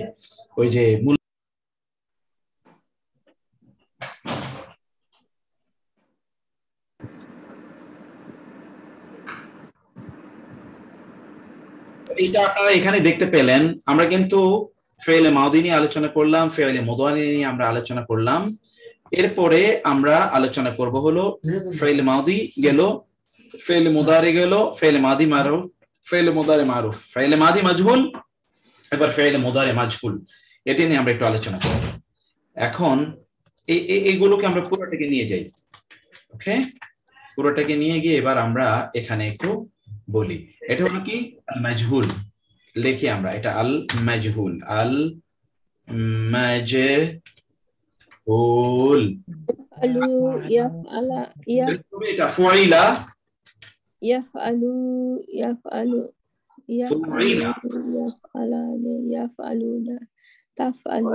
Speaker 3: ওই যে মূল এটা আপনারা এখানে দেখতে পেলেন। আমরা কিন্তু ফেলে মাউদি নিয়ে আলোচনা করলাম, ফেলে মুদারি নিয়ে আমরা আলোচনা করলাম। এরপরে আমরা আলোচনা করব হলো ফেলে মাউদি গেল, ফেলে মুদারি গেল, ফেলে মাদি মারুফ, ফেলে মুদারি মারুফ, ফেলে মাদি মাজহুল, এবার ফেলে মুদারি মাজহুল, এটা নিয়ে আমরা একটু আলোচনা করব। এখন এইগুলোকে আমরা পুরোটাকে নিয়ে যাই। ওকে, পুরোটাকে নিয়ে গিয়ে এবার আমরা এখানে একটু বলি। এটা হলো কি আল মাজহুল, লিখি আমরা এটা আল মাজহুল, আল মাজহুল। এটা ফুইলা
Speaker 13: يفعلوا يفعلوا
Speaker 3: ফুইলা
Speaker 13: يفعلان يفعلون تفعلوا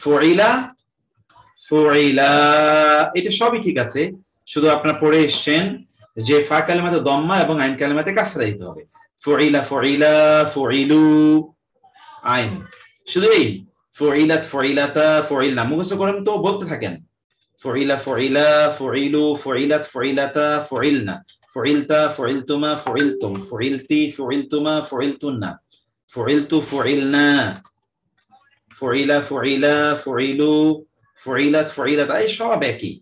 Speaker 3: ফুইলা ফুইলা, এটা সবই ঠিক আছে, শুধু আপনারা পড়ে এসেছেন যে ফা কালিমাতে দম্মা এবং আইন কালিমাতে কাসরা দিতে হবে। ফুইলা ফুইলা ফুইলু আইন, শুধু এই ফুইলাত ফুইলাতা ফুইলনা মুখস্থ করেন তো বলতে থাকেন। ফুইলা ফুইলা ফুইলু ফুইলাত ফুইলাতা ফুইলনা ফুইলতা ফুইলতুমা ফুইলতুম ফুইলতি ফুইলতুমা ফুইলতুন্না ফুইলতু ফুইলনা ফুইলা ফুইলা ফুইলু ফুইলাত ফুইলাতা, এই সব একই।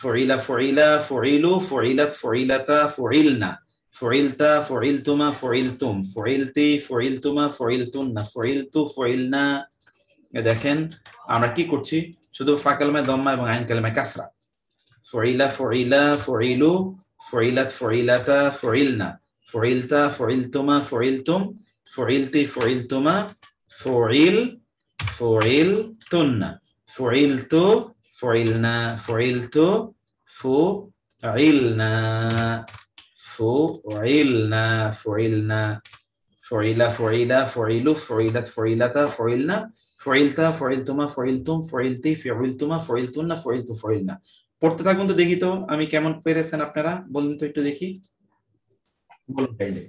Speaker 3: ফুইলা ফুইলা ফুইলু ফুইলাত ফুইলাতা ফুইলনা ফুইলতা ফুইলতুমা ফুইলতুম ফুইলতি ফুইলতুমা ফুইলতুন্না ফুইলতু ফুইলনা। দেখেন আমরা কি করছি, শুধু ফা কালিমায় দম্মা এবং আইন কালিমায় কাসরা। ফুইলা ফুইলা ফুইলু ফুইলাত ফুইলাতা ফুইলনা ফুইলতা ফুইলতুমা ফুইলতুম ফুইলতি ফুইলতুমা ফুইল ফুইলতুন্না ফুইলতু ফুইলনা ফুইলতু ফুইলনা ফুইলনা ফুইলনা ফুইলা ফুইলা ফুইলু ফুইলাত ফুইলাতা ফুইলনা ফুইলতা ফুইলতুমা ফুইলতুম ফুইলতি ফুইলতুমা ফুইলতুন্না ফুইলতু ফুইলনা। পড়তে থাকুন তো, দেখি তো আমি কেমন পেরেছেন আপনারা, বলুন তো একটু দেখি, বলুন তাইলে।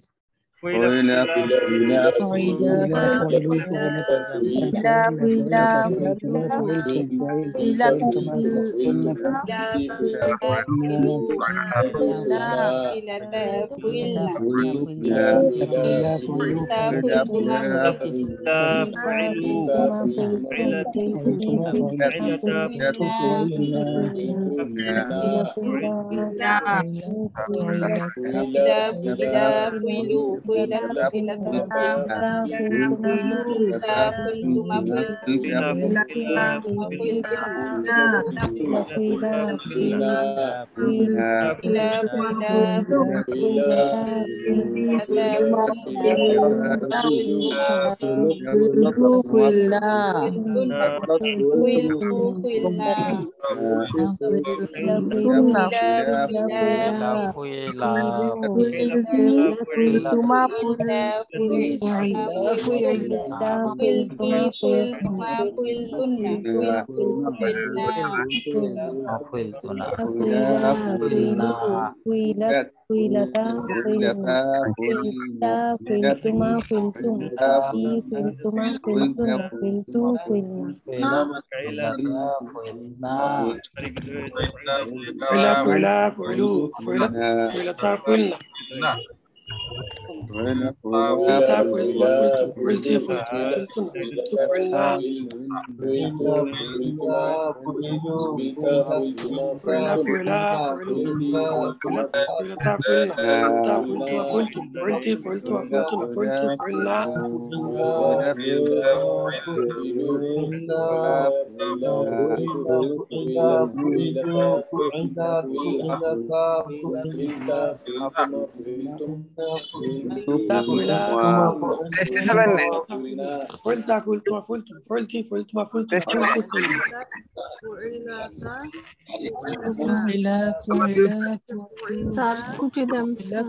Speaker 13: স্যার ছুটি দেন স্যার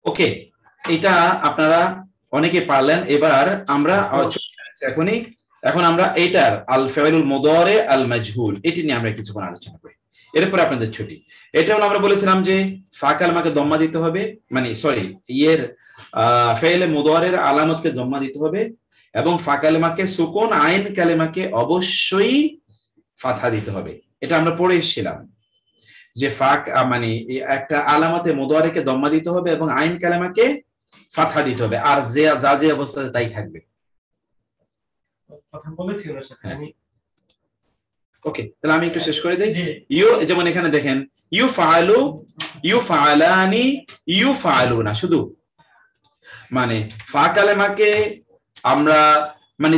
Speaker 3: ওকে, এটা আপনারা অনেকে পারলেন। এবার আমরা এখন আমরা এটার আল ফাইলুল মুদারি আল মাজহুল এটি নিয়ে আমরা কিছুক্ষণ আলোচনা করি, এরপর আপনাদের ছুটি। এটা হলো আমরা বলেছিলাম যে ফা কালেমাকে দম্মা দিতে হবে, মানে সরি ফাইলে মুদারির আলামতকে দম্মা দিতে হবে এবং ফা কালেমাকে সুকুন আইন কালেমাকে অবশ্যই ফাথা দিতে হবে। এটা আমরা পড়ে এসেছিলাম যে মানে একটা আলামতে মুদারিকে দম্মা দিতে হবে এবং আইন কালেমাকে ফাথা দিতে হবে, আর যা যে অবস্থাতে তাই থাকবে।
Speaker 15: কথা বলেছি ওর সাথে আমি।
Speaker 3: ওকে, তাহলে আমি একটু শেষ করে দেই। ইউ, যেমন এখানে দেখেন ইউফআলু, ইউফআলানি, ইউফআলুনা, শুধু মানে ফা কালেমাকে আমরা মানে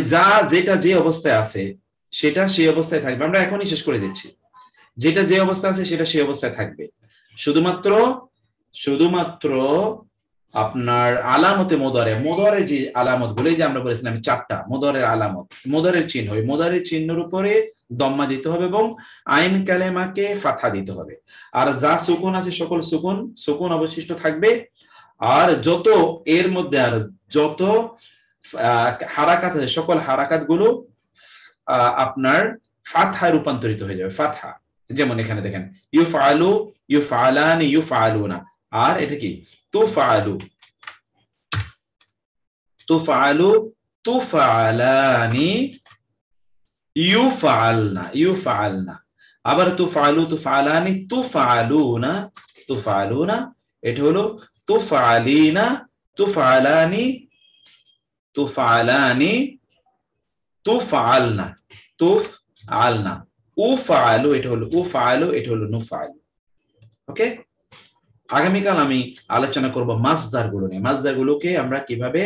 Speaker 3: যেটা যে অবস্থায় আছে সেটা সেই অবস্থায় থাকবে। আমরা এখনই শেষ করে দিচ্ছি, যেটা যে অবস্থা আছে সেটা সেই অবস্থায় থাকবে। শুধুমাত্র আপনার আলামতে মোদারের যে আলামত গুলো, যে আমরা বলেছিলাম চারটা মোদারের আলামত, মোদারের চিহ্ন, ওই মোদারের চিহ্নের উপরে দম্মা দিতে হবে এবং আইন কালেমাকে ফাথা দিতে হবে। আর যা সুকুন আছে সকল সুকুন অবশিষ্ট থাকবে। আর যত এর মধ্যে আর যত হারাকাত আছে সকল হারাকাত গুলো আপনার ফাতহায় রূপান্তরিত হয়ে যাবে, ফাতহা। যেমন এখানে দেখেন ইউফআলু, ইউফআলানি, ইউফআলুনা, আর এটা কি তুফআলু, তুফআলু, তুফআলানি, ইউফআলনা, ইউফআলনা, আবার তুফআলু, তুফআলানি, তুফআলুনা, তুফআলুনা, এটা হলো তুফআলিনা, তুফআলানি, তুফআলানি, তুফআলনা, তুফআলনা, উফআলু, এটা হলো উফআলু, এটা হলো নুফআলু। ওকে, আগামীকাল আমি আলোচনা করব মাসদার গুলো নিয়ে। মাসদার গুলোকে আমরা কিভাবে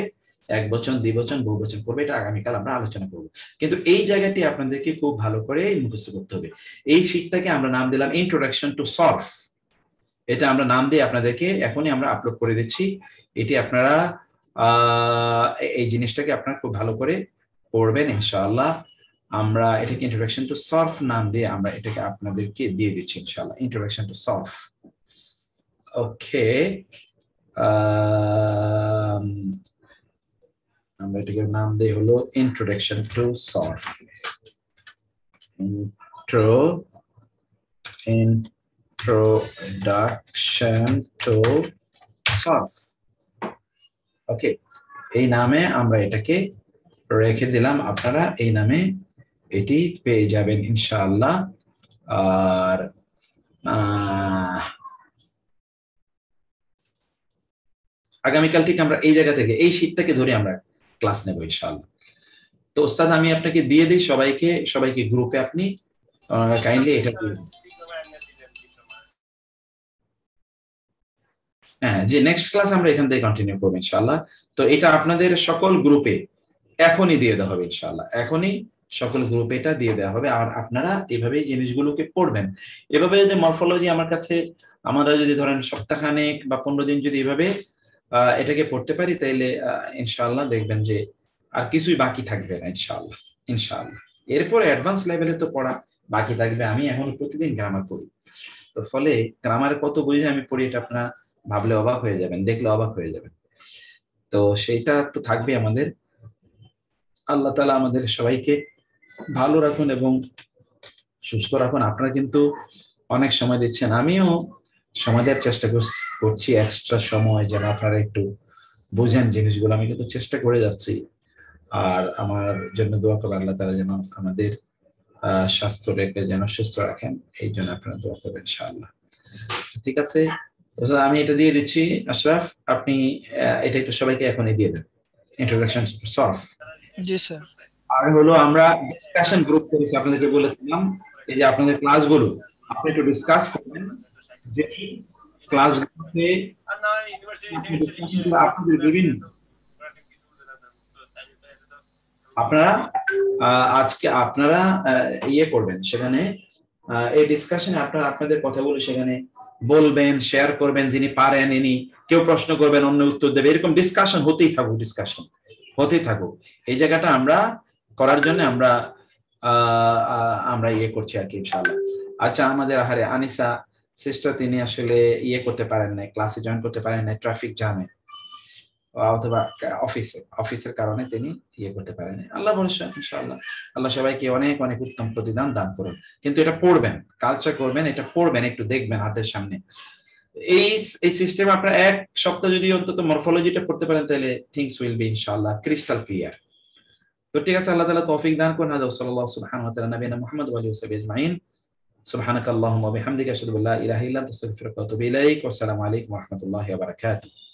Speaker 3: এক বচন, দ্বিবচন, বহুবচন করবো, এটা আগামীকাল আমরা আলোচনা করব। কিন্তু এই জায়গাটি আপনাদেরকে খুব ভালো করে মুখস্থ করতে হবে। এই শীটটাকে আমরা নাম দিলাম ইন্ট্রোডাকশন টু সরফ। এটা আমরা নাম দিয়ে আপনাদেরকে এখনই আমরা আপলোড করে দিচ্ছি। এটি আপনারা এই জিনিসটাকে আপনারা খুব ভালো করে পড়বেন ইনশাআল্লাহ। আমরা এটাকে ইন্ট্রোডাকশন টু সরফ নাম দিয়ে আমরা এটাকে আপনাদেরকে দিয়ে দিচ্ছি ইনশাআল্লাহ, ইন্ট্রোডাকশন টু সরফ। ওকে, আমরা এটাকে নাম দিয়ে হলো ইন্ট্রোডাকশন টু সরফ। ইন্ট্রোডাকশন টু সরফ। ওকে, এই নামে আমরা এটাকে রেখে দিলাম, আপনারা এই নামে এটি পেয়ে যাবেন ইনশাআল্লাহ। আর আগামীকাল ঠিক আমরা এই জায়গা থেকে এই শীটটাকে ধরে আমরা ক্লাস নেব ইনশাআল্লাহ। তো ওস্তাদ আমি আপনাকে দিয়ে দিই সবাইকে গ্রুপে আপনি কাইন্ডলি এটা দিয়ে দিন। হ্যাঁ, যে নেক্সট ক্লাস আমরা এখান থেকে কন্টিনিউ করবো ইনশাআল্লাহ। তো এটা আপনাদের সকল গ্রুপে এখনই দিয়ে দেওয়া হবে ইনশাআল্লাহ, এখনই সকল গ্রুপে এটা দিয়ে দেওয়া হবে। আর আপনারা এভাবে জিনিসগুলোকে পড়বেন। এভাবে যদি মরফোলজি আমার কাছে আমরা যদি ধরেন সপ্তাহখানেক বা 15 দিন যদি এভাবে এটাকে পড়তে পারি, তাইলে ইনশাআল্লাহ দেখবেন যে আর কিছুই বাকি থাকবে না ইনশাআল্লাহ। ইনশাআল্লাহ এরপরে অ্যাডভান্স লেভেলে তো পড়া বাকি থাকবে। আমি এখন প্রতিদিন গ্রামার পড়ি, তো ফলে গ্রামারে কত বুঝে আমি পড়ি এটা আপনারা ভাবলে অবাক হয়ে যাবেন, দেখলে অবাক হয়ে যাবেন। তো সেইটা তো থাকবে আমাদের। আল্লাহ তাআলা আমাদের সবাইকে ভালো রাখুন এবং সুস্থ রাখুন। আপনারা কিন্তু অনেক সময় দিচ্ছেন, আমিও সময় দেওয়ার চেষ্টা করছি, এক্সট্রা সময় যেন আপনারা একটু বোঝেন জিনিসগুলো। আমি কিন্তু চেষ্টা করে যাচ্ছি। আর আমার জন্য দোয়া করবেন, আল্লাহ তাআলা যেন আমাদের স্বাস্থ্য রেখে যেন সুস্থ রাখেন, এই জন্য আপনারা দোয়া করবেন ইনশাআল্লাহ। ঠিক আছে, আমি এটা দিয়ে দিচ্ছি। আশরাফ, আপনি এটা একটু সবাইকে এখনই দিয়ে দেন, ইন্ট্রোডাকশন সলভ।
Speaker 1: জি স্যার।
Speaker 3: আর হলো আমরা ডিসকাশন গ্রুপ করেছি, আপনাদেরকে বলেছিলাম এই যে আপনাদের ক্লাসগুলো আপনি একটু ডিসকাস করবেন, যে ক্লাসগুলোতে আপনাদের বিভিন্ন আপনারা আজকে আপনারা ইয়ে করবেন, সেখানে এই ডিসকাশনে আপনারা আপনাদের কথাগুলো সেখানে বলবেন, শেয়ার করবেন। যিনি পারেন ইনি, কেউ প্রশ্ন করবেন, অন্য উত্তর দেবে, এরকম ডিসকাশন হতেই থাকুক, ডিসকাশন হতেই থাকুক। এই জায়গাটা আমরা করার জন্য আমরা ইয়ে করছি আর কি ইনশাআল্লাহ। আচ্ছা, আমাদের আহারে আনিসা সিস্টার, তিনি আসলে ইয়ে করতে পারেন না, ক্লাসে জয়েন করতে পারেন না, ট্রাফিক জ্যামে অথবা অফিসের কারণে তিনি ইয়ে করতে পারেন। আল্লাহ ভরসা, ইনশাআল্লাহ আল্লাহ সবাইকে অনেক অনেক উত্তম প্রতিদান দান করুন। কিন্তু এটা পড়বেন, কালচার করবেন, এটা পড়বেন, একটু দেখবেন হাতের সামনে। এই সিস্টেম আপনারা এক সপ্তাহ যদি অন্তত মরফোলজিটা পড়তে পারেন, তাহলে থিংস উইল বি ইনশাআল্লাহ ক্রিস্টাল ক্লিয়ার। তো ঠিক আছে, আল্লাহ তাআলা তৌফিক দান করুন। হাদা সাল্লাল্লাহু সুবহানাহু ওয়া তাআলা নবিনা মুহাম্মদ ওয়া আলিহি ওয়া সাহবিহি আজমাইন। সুবহানাকাল্লাহুম্মা ওয়া বিহামদিকা আশহাদু আল্লা ইলাহা ইল্লা আনতা আস্তাগফিরুকা ওয়া আতুবু ইলাইক। ওয়া আসসালামু আলাইকুম ওয়া রাহমাতুল্লাহি ওয়া বারাকাতুহু।